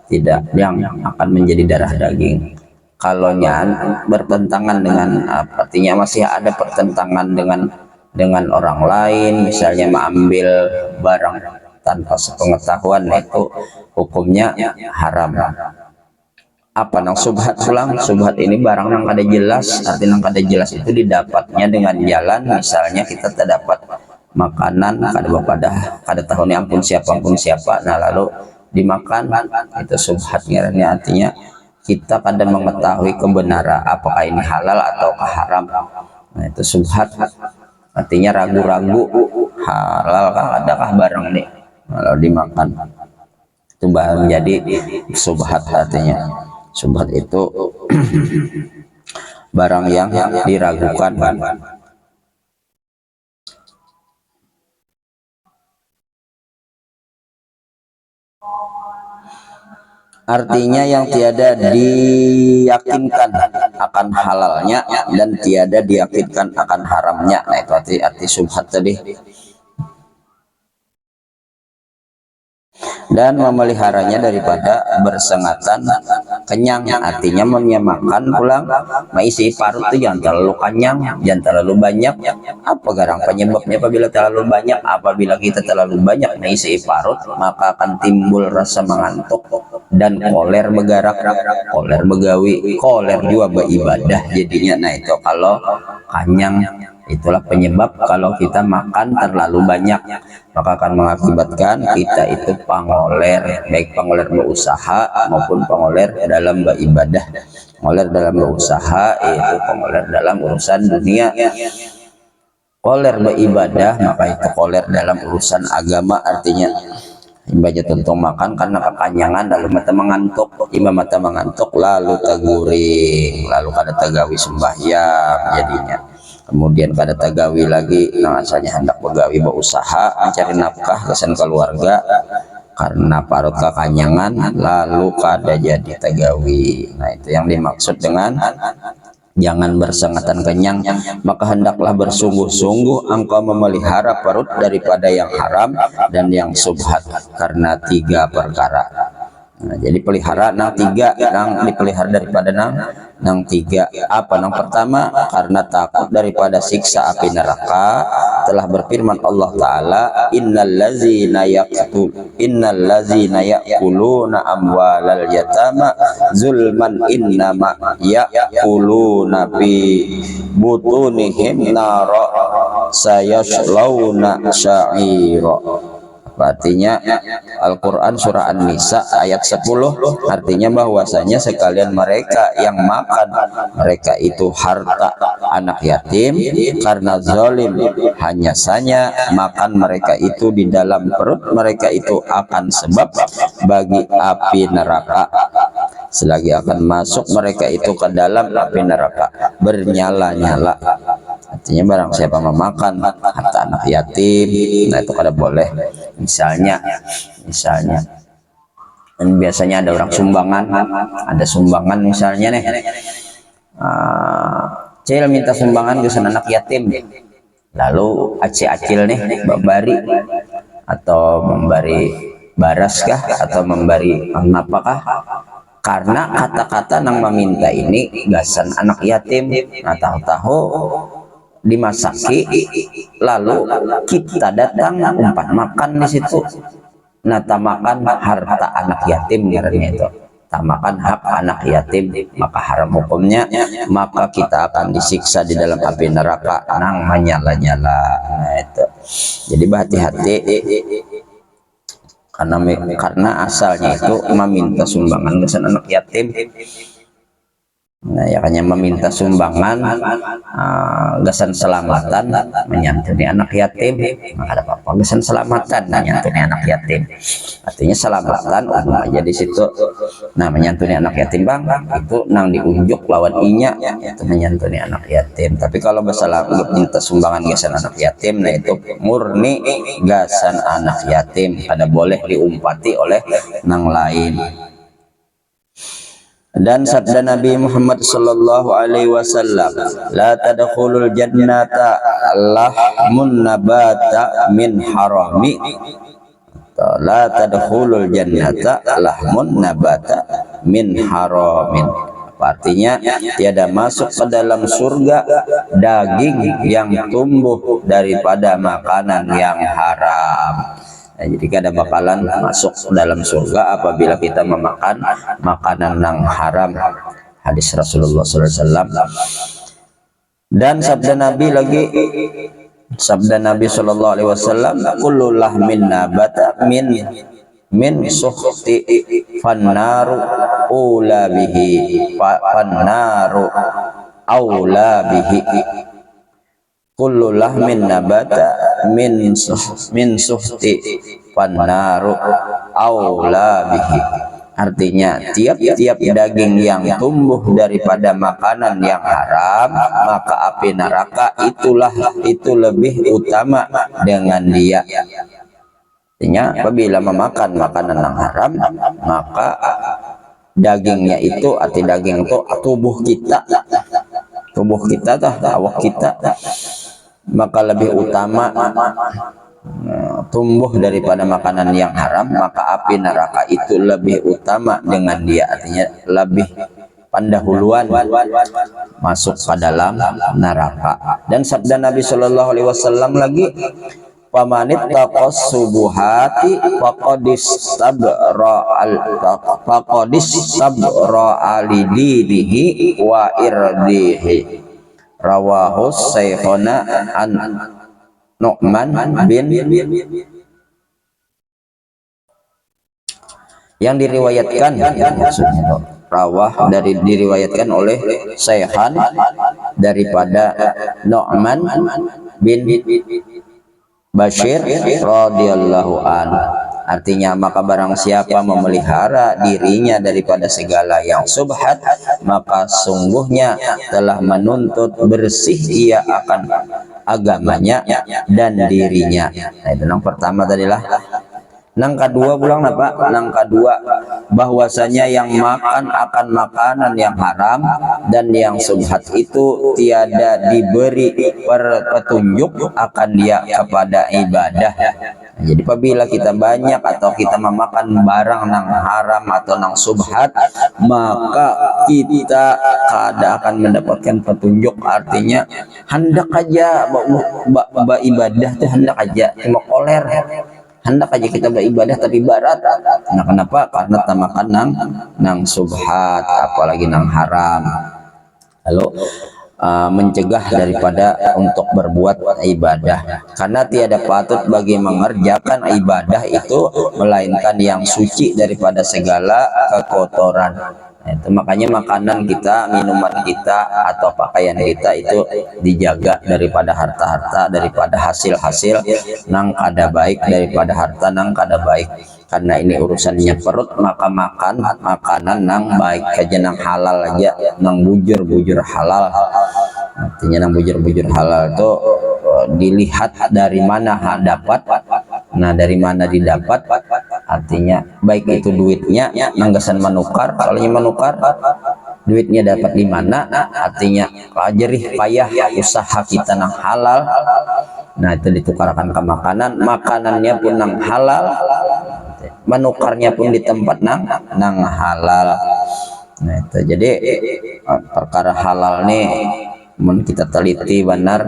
tidak yang akan menjadi darah daging. Kalau bertentangan dengan artinya masih ada pertentangan dengan orang lain, misalnya mengambil barang tanpa sepengetahuan, itu hukumnya haram. Apa nang subhat pulang? Subhat ini barang yang kada jelas, artinya yang kada jelas itu didapatnya dengan jalan, misalnya kita terdapat makanan kada tahu nih ampun siapa, nah lalu dimakan, itu subhat ngarannya, artinya kita kadang mengetahui kebenaran apakah ini halal atau haram. Nah itu subhat, artinya ragu-ragu halal kah adakah barang ini, lalu dimakan, itu baru menjadi subhat. Artinya subhat itu barang yang diragukan. Artinya yang tiada diyakinkan akan halalnya dan tiada diyakinkan akan haramnya. Nah itu arti subhat tadi. Dan memeliharanya daripada bersengatan kenyang, artinya menyamakan pulang maisi parut itu jangan terlalu kenyang, jangan terlalu banyak. Apa garang penyebabnya? Apabila terlalu banyak, apabila kita terlalu banyak maisi parut, maka akan timbul rasa mengantuk dan koler begarak, koler begawi, koler juga beribadah jadinya. Nah itu kalau kenyang, itulah penyebab kalau kita makan terlalu banyak, maka akan mengakibatkan kita itu pangoler, baik pangoler berusaha maupun pangoler dalam beribadah. Pangoler dalam berusaha itu pangoler dalam urusan dunia, koler beribadah maka itu koler dalam urusan agama. Artinya ibadah tentu makan karena kekanyangan lalu mata mengantuk, mata mengantuk lalu teguring, lalu kada tegawi sembahyang jadinya. Kemudian kada tagawi lagi, nah asalnya hendak begawi berusaha mencari nafkah kesan keluarga, karena parut kekanyangan lalu kada jadi tagawi. Nah itu yang dimaksud dengan jangan bersengatan kenyang, maka hendaklah bersungguh-sungguh engkau memelihara perut daripada yang haram dan yang subhat, karena tiga perkara. Nah, jadi pelihara nang tiga, nang dipelihara daripada nang tiga. Apa nang pertama? Karena takut daripada siksa api neraka. Telah berfirman Allah Ta'ala, innal ladzina ya'kuluna amwalal yatama zulman innama ya'kuluna fi butunihim nara sayaslawna sa'ira. Artinya Al-Quran surah An-Nisa ayat 10 artinya bahwasanya sekalian mereka yang makan mereka itu harta anak yatim karena zalim, hanya saja makan mereka itu di dalam perut mereka itu akan sebab bagi api neraka, selagi akan masuk mereka itu ke dalam api neraka bernyala-nyala. Artinya barang siapa memakan harta anak yatim, nah itu kada boleh. Misalnya dan biasanya ada orang sumbangan, ada sumbangan misalnya nih, Cil minta sumbangan ke anak yatim, lalu acil nih babari atau memberi baras kah atau memberi apakah, karena kata-kata nang meminta ini gasan anak yatim, nah tahu-tahu dimasaki lalu kita datang umpat makan di situ, nah tamakan harta anak yatim karena itu tamakan hak anak yatim, maka haram hukumnya, maka kita akan disiksa di dalam api neraka nang menyala-nyala. Nah itu jadi berhati-hati karena asalnya itu meminta sumbangan ke anak yatim. Nah ya hanya meminta sumbangan gasan selamatan menyantuni anak yatim, maka ada apa-apa gasan selamatan menyantuni anak yatim, artinya selamatan umum aja di situ. Nah menyantuni anak yatim bang itu nang diunjuk lawan inya itu menyantuni anak yatim. Tapi kalau masalah minta sumbangan gasan anak yatim, nah itu murni gasan anak yatim, ada boleh diumpati oleh nang lain. Dan sabda Nabi Muhammad sallallahu alaihi wasallam, la tadkhulul jannata lahmun nabata min harami, la tadkhulul jannata lahmun nabata min haramin. Artinya tiada masuk ke dalam surga daging yang tumbuh daripada makanan yang haram. Nah, jadi kada bakalan masuk dalam surga apabila kita memakan makanan yang haram. Hadis Rasulullah SAW. Dan sabda Nabi lagi, sabda Nabi Shallallahu Alaihi Wasallam, kullu lahmin nabata min suhti fannaru ula bihi fannaru aula bihi. Kullu lahmin nabata min suhti fannaru aula bihi. Artinya tiap-tiap daging yang tumbuh daripada makanan yang haram, maka api neraka itu lebih utama dengan dia. Artinya apabila memakan makanan yang haram, maka dagingnya itu arti daging itu tubuh kita awak kita, maka lebih utama tumbuh daripada makanan yang haram, maka api neraka itu lebih utama dengan dia, artinya lebih pendahuluan masuk ke dalam neraka. Dan sabda Nabi Shallallahu Alaihi Wasallam lagi, pamanit taqos subuhati faqadis sabra alidinihi wa irdihi. Rawahu Syekhona an Nu'man bin, yang diriwayatkan maksudnya rawah diriwayatkan oleh Syekhan daripada Nu'man bin Bashir radhiyallahu an. Artinya maka barang siapa memelihara dirinya daripada segala yang subhat, maka sungguhnya telah menuntut bersih ia akan agamanya dan dirinya. Nah itu yang pertama tadilah. Nang kedua pulang apa? Nang kedua bahwasanya yang makan akan makanan yang haram dan yang subhat itu tiada diberi petunjuk akan dia kepada ibadah. Jadi apabila kita banyak atau kita memakan barang nang haram atau nang subhat, maka kita kada akan mendapatkan petunjuk. Artinya hendak aja ibadah tuh hendak aja cuma koler, hendak aja kita beribadah tapi barat. Nah kenapa? Karena tamakan nang subhat apalagi nang haram. Lalu mencegah daripada untuk berbuat ibadah, karena tiada patut bagi mengerjakan ibadah itu melainkan yang suci daripada segala kekotoran. Nah, itu makanya makanan kita, minuman kita, atau pakaian kita itu dijaga daripada harta-harta, daripada hasil-hasil nang kada baik, daripada harta nang kada baik. Karena ini urusannya perut, maka makan makanan nang baik aja, nang halal aja, nang bujur-bujur halal. Artinya nang bujur-bujur halal itu dilihat dari mana dapat. Nah, dari mana didapat, artinya baik itu duitnya nanggasan menukar, soalnya menukar duitnya dapat di mana, artinya jerih payah usaha kita nang halal. Nah, itu ditukarkan ke makanan, makanannya pun nang halal, menukarnya pun di tempat nang halal. Nah, itu jadi perkara halal nih kita teliti benar,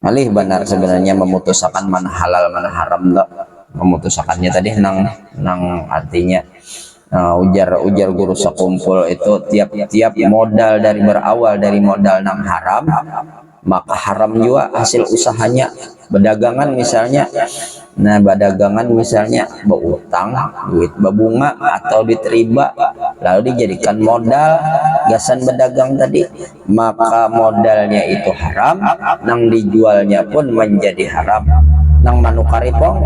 alih benar sebenarnya memutuskan mana halal mana haram. Memutusakannya tadi nang artinya ujar guru sekumpul itu tiap modal dari berawal dari modal nang haram, maka haram juga hasil usahanya. Berdagangan misalnya, nah berdagangan misalnya berutang, duit berbunga atau duit riba, lalu dijadikan modal gasan berdagang tadi, maka modalnya itu haram, nang dijualnya pun menjadi haram, nang manukaripong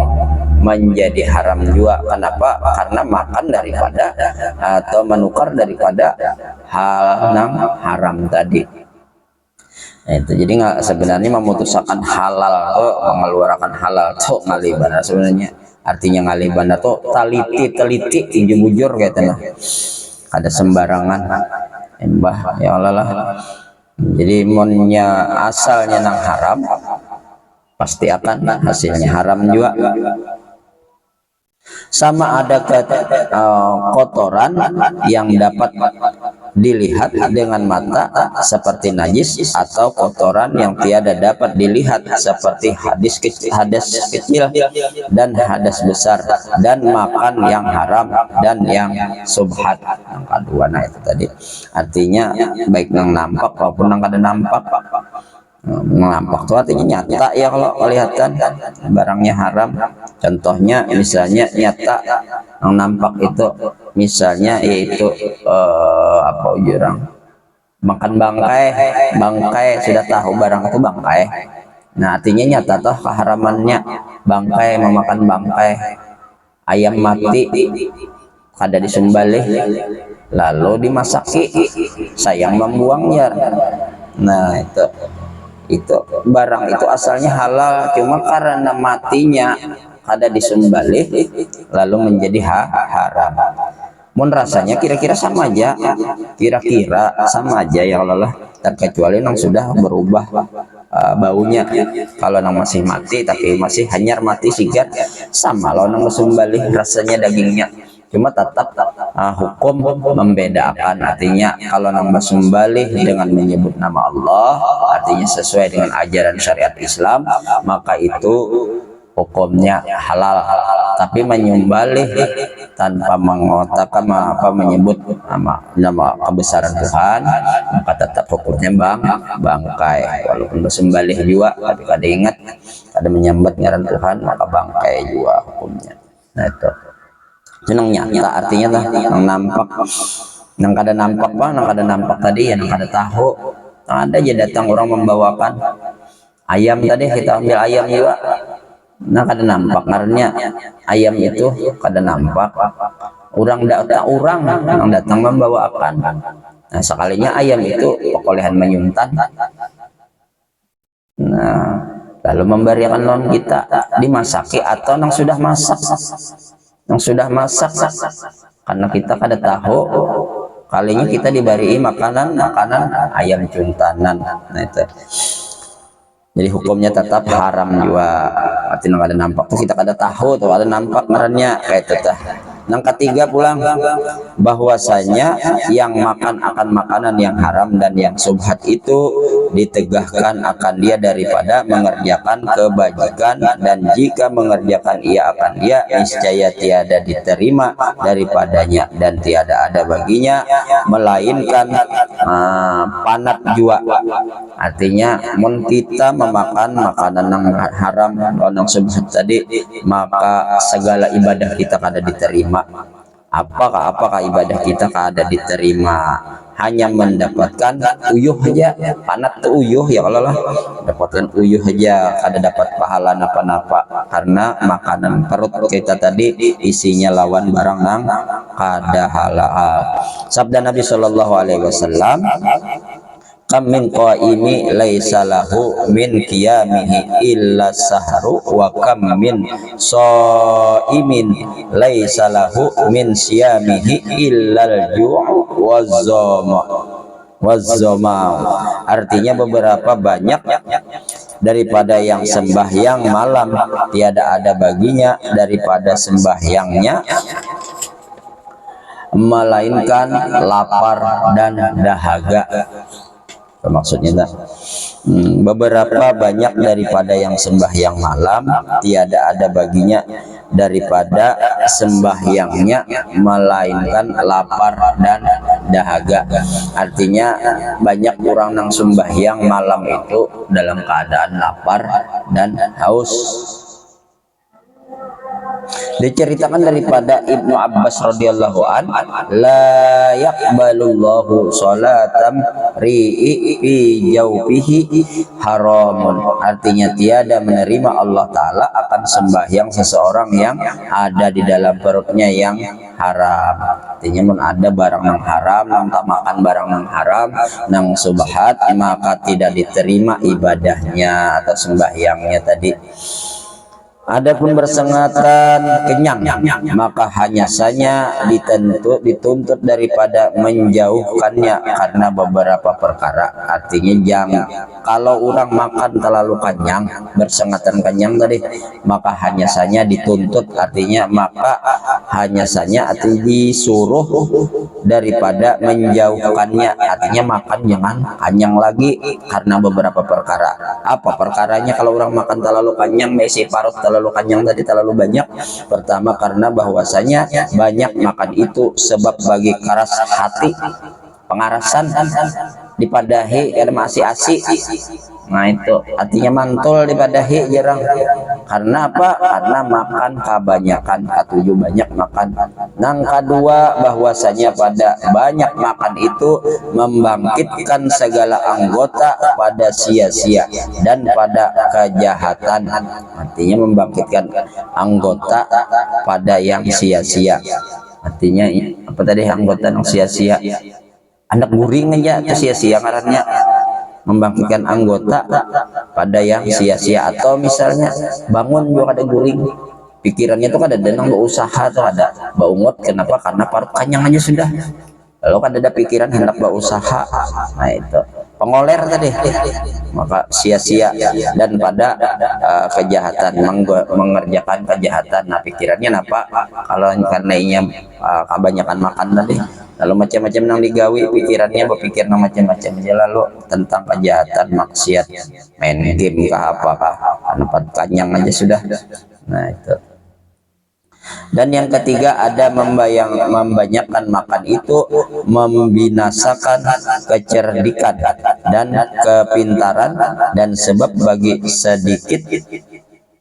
menjadi haram juga. Kenapa? Karena makan daripada atau menukar daripada hal nang haram tadi. Nah, itu jadi nggak sebenarnya memutuskan halal tuh, mengeluarkan halal tuh ngalibana sebenarnya. Artinya ngalibana tuh teliti tinju bujur kayak nah, ada sembarangan embah ya Allah lah. Jadi monnya asalnya nang haram, pasti akan hasilnya haram juga. Sama ada kotoran yang dapat dilihat dengan mata seperti najis, atau kotoran yang tiada dapat dilihat seperti hadas kecil dan hadas besar, dan makan yang haram dan yang subhat. Yang kedua, nah itu tadi artinya baik yang nampak maupun yang kada nampak. Nampak itu artinya nyata ya, kalau kelihatan barangnya haram. Contohnya misalnya nyata yang nampak itu misalnya yaitu apa jurang makan bangkai sudah tahu barang itu bangkai. Nah, artinya nyata toh keharamannya bangkai, memakan bangkai. Ayam mati kada disembelih lalu dimasaki, sayang membuangnya. Nah, itu barang itu asalnya halal, cuma karena matinya ada disembelih lalu menjadi haram. Mun rasanya kira-kira sama aja, ya Allah, terkecuali yang sudah berubah baunya. Kalau nang masih mati tapi masih hanyar mati sigat, sama lo nang disembelih rasanya dagingnya, cuma tetap hukum membedakan. Artinya kalau nang sembelih dengan menyebut nama Allah, artinya sesuai dengan ajaran syariat Islam, maka itu hukumnya halal. Tapi menyembelih tanpa mengatakan menyebut nama kebesaran Tuhan, maka tetap hukumnya bangkai. Walaupun bersembelih juga tapi kada ingat, kada menyembah ngaran Tuhan, maka bangkai juga hukumnya. Nah, itu senang nyata artinya lah, yang nampak, yang kada nampak nang kada nampak tadi ya, nang kada tahu. Ada aja datang orang membawakan ayam tadi, kita ambil ayam juga, nah kada nampak karena ayam itu kada nampak. Orang yang datang membawakan, nah sekalinya ayam itu pekolehan menyuntan, nah lalu memberikan non kita dimasaki atau nang sudah masak, karena kita kada tahu, kalinya kita diberi makanan ayam cuntanan. Nah, itu jadi hukumnya tetap haram juga. Artinya ada nampak tuh kita kada tahu tuh ada nampak ngarannya kayak itu tah. Yang ketiga pulang bahwasanya yang makan akan makanan yang haram dan yang subhat itu ditegahkan akan dia daripada mengerjakan kebajikan, dan jika mengerjakan ia akan dia niscaya tiada diterima daripadanya dan tiada ada baginya melainkan panat jua. Artinya mun kita memakan makanan yang haram yang subhat tadi, maka segala ibadah kita kada diterima. Apakah ibadah kita kada diterima, hanya mendapatkan uyuh aja. Panat tuh uyuh ya, kalau lah dapatkan uyuh aja, kada dapat pahala napa-napa, karena makanan perut kita tadi isinya lawan barang nang kada halal. Sabda Nabi Shallallahu Alaihi Wasallam, kam min qaimi laisa lahu min qiyamihi illa sahru wa kam min shaimin laisa lahu min siyamihi illa al-ju' waz-zama. Artinya beberapa banyak daripada yang sembahyang malam tiada ada baginya daripada sembahyangnya melainkan lapar dan dahaga. Maksudnya beberapa banyak daripada yang sembahyang malam tiada ada baginya daripada sembahyangnya melainkan lapar dan dahaga. Artinya banyak orang yang sembahyang malam itu dalam keadaan lapar dan haus. Diceritakan daripada Ibnu Abbas radhiyallahu an, la yaqbalullahu sholatam ri'i fi jawfihi haramun. Artinya tiada menerima Allah Ta'ala akan sembahyang seseorang yang ada di dalam perutnya yang haram. Artinya mun ada barang yang haram, nang tak makan barang yang haram, nang subhat, maka tidak diterima ibadahnya atau sembahyangnya tadi. Adapun bersengatan kenyang, maka hanya saja dituntut daripada menjauhkannya karena beberapa perkara. Artinya jangan, kalau orang makan terlalu kenyang, bersengatan kenyang tadi, maka hanya saja dituntut, artinya maka hanya saja artinya disuruh daripada menjauhkannya. Artinya makan jangan kenyang lagi karena beberapa perkara. Apa perkaranya kalau orang makan terlalu kenyang, isi parut terlalu kenyang tadi, terlalu banyak? Pertama, karena bahwasanya banyak makan itu sebab bagi keras hati, pengarasan dipadahi karena masih asik. Nah itu artinya mantul dipadahi jarang. Karena apa? Karena makan kebanyakan, ketujuh banyak makan. Yang kedua, bahwasanya pada banyak makan itu membangkitkan segala anggota pada sia-sia dan pada kejahatan. Artinya membangkitkan anggota pada yang sia-sia. Artinya apa tadi anggota yang sia-sia? Anak guring aja itu sia-sia ngarannya. Membangkitkan anggota pada yang sia-sia. Atau misalnya bangun juga ada guring, pikirannya tuh ada denang berusaha tuh ada baungot. Kenapa? Karena parut kanyang aja sudah, lalu kan ada pikiran hendak berusaha. Nah itu pengoler tadi, maka sia-sia dan pada kejahatan, mengerjakan kejahatan. Nah pikirannya apa? Kalau karena kebanyakan makan tadi, lalu macam-macam yang digawi, pikirannya berpikir macam-macam aja, lalu tentang kejahatan, maksiat, main game kah apakah, karena kanyang aja sudah. Nah itu. Dan yang ketiga, ada membanyakkan makan itu membinasakan kecerdikan dan kepintaran dan sebab bagi sedikit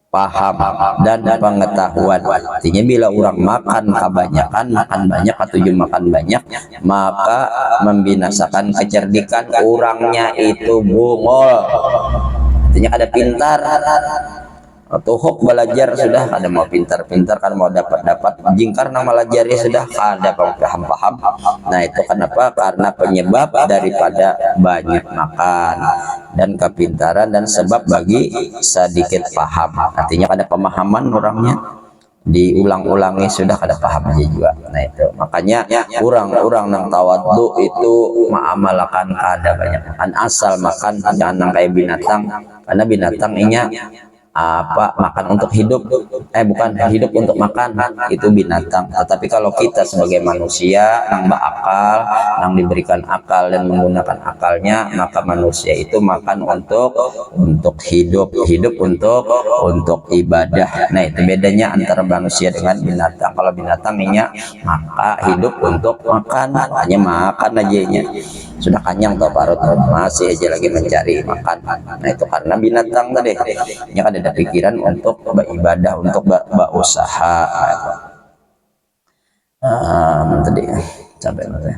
paham dan pengetahuan. Artinya bila orang makan kebanyakan, makan banyak atau makan banyak, maka membinasakan kecerdikan, orangnya itu bungol. Artinya ada pintar atau hok belajar sudah, ada mau pintar-pintar, kan mau dapat jingkar nama belajarnya sudah, ada paham-paham. Nah itu kenapa? Karena penyebab daripada banyak makan dan kepintaran dan sebab bagi sedikit paham. Artinya ada pemahaman orangnya, diulang-ulangi sudah ada paham aja juga. Nah itu makanya orang-orang yang tawadhu itu mengamalkan ada banyak makan, asal makan jangan kayak binatang, karena binatang ini apa makan untuk hidup, bukan hidup untuk makan, itu binatang. Tetapi kalau kita sebagai manusia yang berakal, yang diberikan akal dan menggunakan akalnya, maka manusia itu makan untuk hidup untuk ibadah. Nah, itu bedanya antara manusia dengan binatang. Kalau binatang maka hidup untuk makan, hanya makan aja, sudah kenyang atau parut, masih aja lagi mencari makan. Nah, itu karena binatang tadi kan ada pikiran untuk beribadah, untuk berusaha. Tadi sampai mana?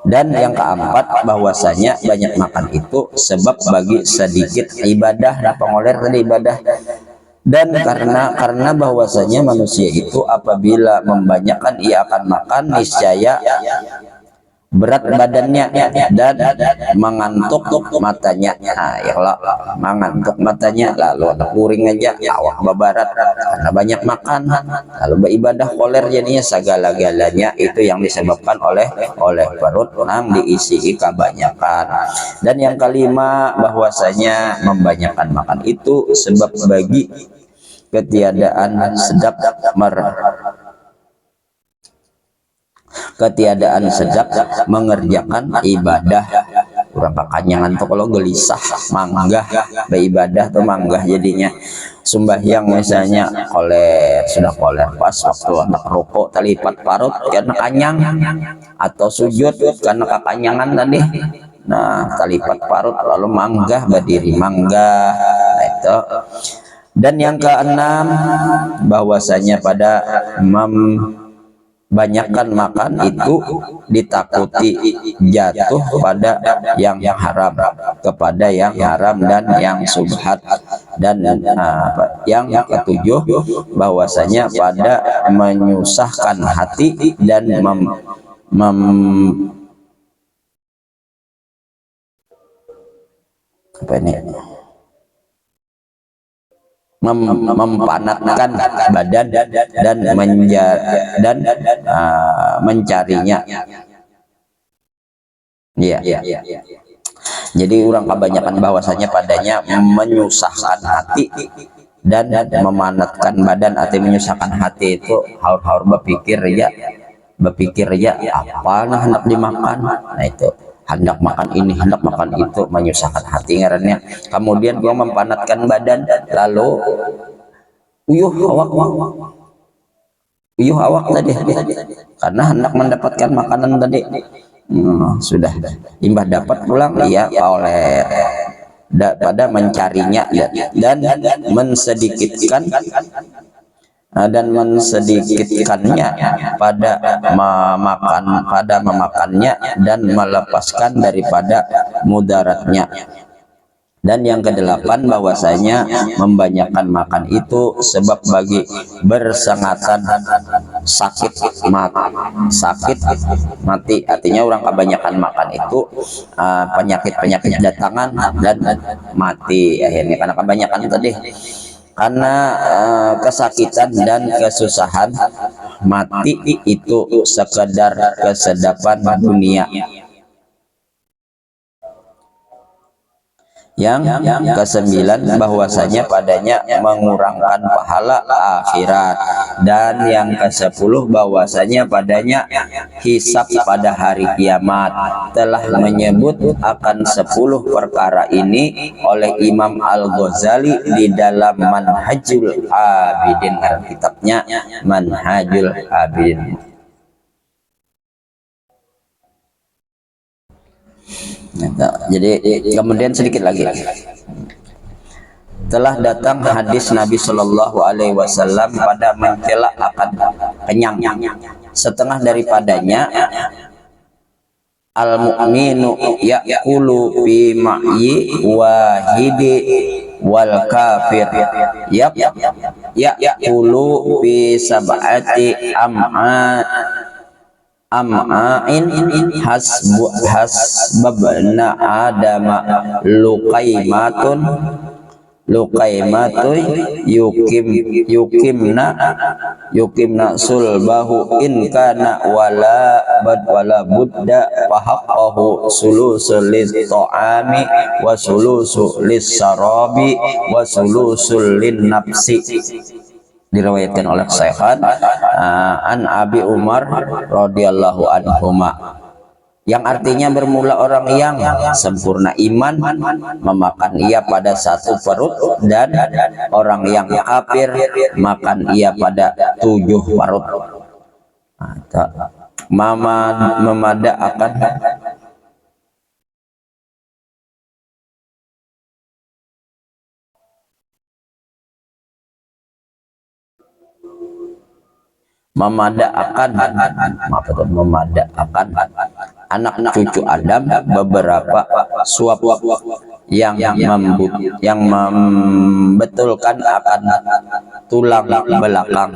Dan yang keempat, bahwasanya banyak makan itu sebab bagi sedikit ibadah. Nah, pengoler tadi ibadah. Dan karena bahwasanya manusia itu apabila membanyakkan ia akan makan, niscaya berat badannya dan mengantuk matanya. Nah, ya Allah, mengantuk matanya, lalu kuring aja, awak babarat karena banyak makan, lalu beribadah koler, jadinya segala-galanya itu yang disebabkan oleh perut yang diisi kebanyakan. Dan yang kelima, bahwasanya membanyakkan makan itu sebab bagi ketiadaan sedap mengerjakan ibadah. Kurang kekanyangan tuh kalau gelisah manggah beribadah tuh manggah, jadinya sembahyang misalnya sudah koler pas waktu anak rokok talipat parut karena kanyang, atau sujud karena kekanyangan tadi, nah talipat parut lalu manggah berdiri manggah. Nah, itu. Dan yang keenam, bahwasanya pada banyakkan makan itu ditakuti jatuh pada yang haram, kepada yang haram dan yang subhat. Dan yang ketujuh, bahwasanya pada menyusahkan hati dan mempanatkan badan dan mencarinya. Ya. Jadi orang kebanyakan bahwasanya padanya menyusahkan hati dan memanatkan badan, atau menyusahkan hati itu haur-haur berpikir ya apa nah hendak dimakan. Nah, itu hendak makan ini, hendak makan itu, menyusahkan hati ngarannya. Kemudian gua mempanatkan badan, lalu uyuh awak tadi karena hendak mendapatkan makanan tadi. Sudah imbah dapat pulang ia oleh pada mencarinya dan mensedikitkannya pada memakannya dan melepaskan daripada mudaratnya. Dan yang kedelapan, bahwasanya membanyakkan makan itu sebab bagi bersengatan sakit mati. Artinya orang kebanyakan makan itu penyakit datangan dan mati akhirnya karena kebanyakan tadi. Karena kesakitan dan kesusahan, mati itu sekedar kesedapan dunia. Yang kesembilan, bahwasanya padanya mengurangkan pahala akhirat. Dan yang ke-10, bahwasanya padanya hisab pada hari kiamat. Telah menyebut akan 10 perkara ini oleh Imam Al-Ghazali di dalam Manhajul Abidin, kitabnya Manhajul Abidin. Jadi kemudian sedikit lagi, telah datang hadis Nabi Shallallahu Alaihi Wasallam pada mencela akan kenyang. Setengah daripadanya, al mu'minu ya'kulu bi ma'yi wahidi wal kafir ya'kulu bi sab'ati am'ain hasbabna adama luqaimatun yukimna yuqimna sulbahu in kana wala budda fahaqqahu sulusul lis ta'ami wa sulusul lis sarabi wa sulusul lin nafsi. Diriwayatkan oleh Syekhan an Abi Umar radhiyallahu anhuma, yang artinya bermula orang yang sempurna iman memakan ia pada satu perut, dan orang yang kafir makan ia pada 7 perut. Memada akan anak cucu Adam beberapa suap yang membetulkan akan tulang belakang.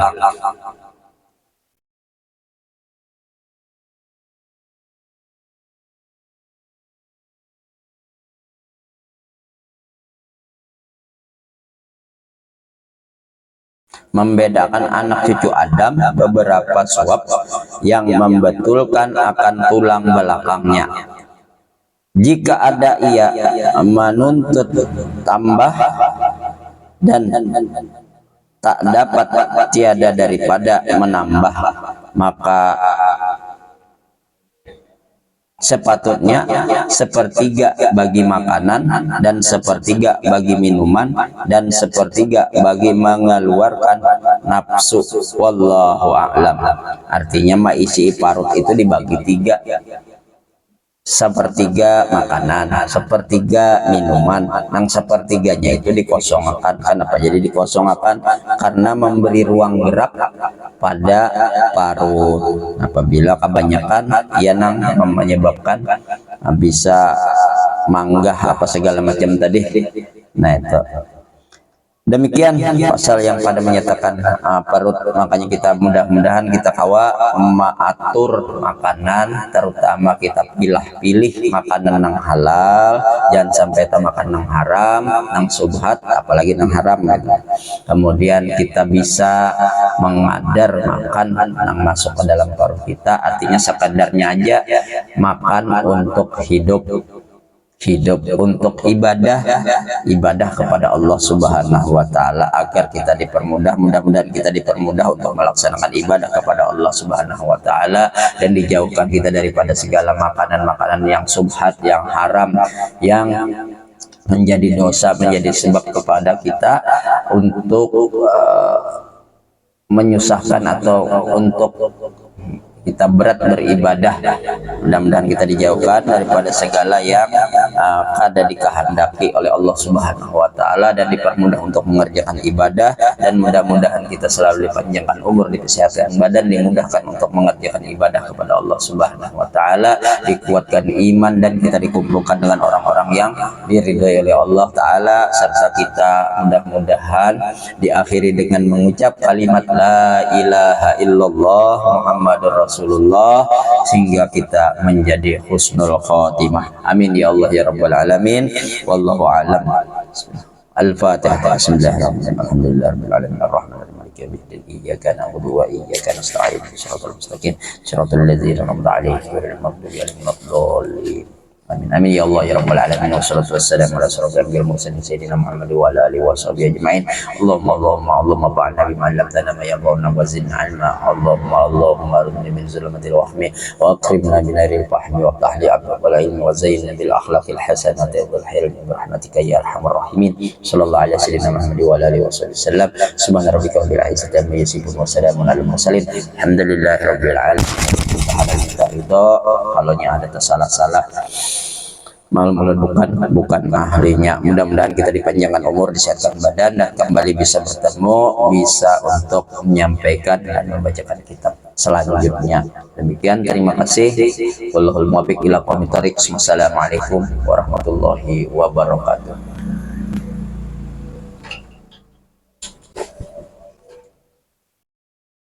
Membedakan anak cucu Adam beberapa suap yang membetulkan akan tulang belakangnya. Jika ada ia menuntut tambah dan tak dapat tiada daripada menambah, maka sepatutnya sepertiga bagi makanan dan sepertiga bagi minuman dan sepertiga bagi mengeluarkan nafsu. Wallahu a'lam. Artinya isi parut itu dibagi 3, sepertiga makanan, sepertiga minuman, yang sepertiganya itu dikosongkan. Kenapa jadi dikosongkan? Karena memberi ruang gerak pada parut. Apabila kebanyakan ia menyebabkan bisa manggah apa segala macam tadi. Nah itu demikian pasal yang pada menyatakan perut. Makanya kita mudah-mudahan kita kawa mengatur makanan, terutama kita pilih makanan yang halal, jangan sampai kita makan yang haram, yang subhat, apalagi yang haram gitu. Kemudian kita bisa mengadar makan yang masuk ke dalam perut kita, artinya sekadarnya aja makan untuk hidup, untuk ibadah kepada Allah Subhanahu wa taala, agar kita dipermudah, mudah-mudahan kita dipermudah untuk melaksanakan ibadah kepada Allah Subhanahu wa taala, dan dijauhkan kita daripada segala makanan-makanan yang subhat, yang haram, yang menjadi dosa, menjadi sebab kepada kita untuk menyusahkan atau untuk kita berat beribadah. Mudah-mudahan kita dijauhkan daripada segala yang kada dikehendaki oleh Allah Subhanahu wa taala, dan dipermudah untuk mengerjakan ibadah, dan mudah-mudahan kita selalu dipanjangkan umur, dikesehatan badan, dimudahkan untuk mengerjakan ibadah kepada Allah Subhanahu wa taala, dikuatkan iman, dan kita dikumpulkan dengan orang-orang yang diridhai oleh Allah taala, serta kita mudah-mudahan diakhiri dengan mengucap kalimat la ilaha illallah Muhammadur Rasulullah, sehingga kita menjadi husnul khotimah. Amin ya Allah ya rabbal alamin. Wallahu a'lam. Al-Fatihah. Bismillahirrahmanirrahim. Alhamdulillahirabbil alamin arrahmanirrahim maliki yaumiddin iyyaka na'budu wa iyyaka nasta'in shiratal mustaqim shiratal ladzina an'amta 'alaihim ghairil maghdubi 'alaihim waladdallin. Amin amin ya Allah ya rabbal alamin. Wassalatu wassalamu ala asyrofil mursalin sayyidina Muhammad wa ala alihi washabihi ajmain. Allahumma fa'alna bima 'allamtana ma yanfa'una wa zidna 'ilma. Allahumma arina min zulumatil wahmi wa aqrimna min naril fahmi wa tahli abwal ilmi wa zayyinna bil akhlaqil hasanati wal hilmi bi rahmatika ya arhamar rahimin. Sallallahu alaihi sayyidina Muhammad wa ala alihi wasallam. Subhana rabbika rabbil izzati amma yasifun wa salamun alal mursalin. Alhamdulillahi rabbil alamin. Kalau ada tersalah-salah bukan ahlinya. Mudah-mudahan kita dipanjangkan umur, disehatkan badan, dan kembali bisa bertemu, bisa untuk menyampaikan dan membacakan kitab selanjutnya. Demikian, terima kasih. Wallahul muwaffiq ila aqwamit thoriq. Wassalamualaikum warahmatullahi wabarakatuh.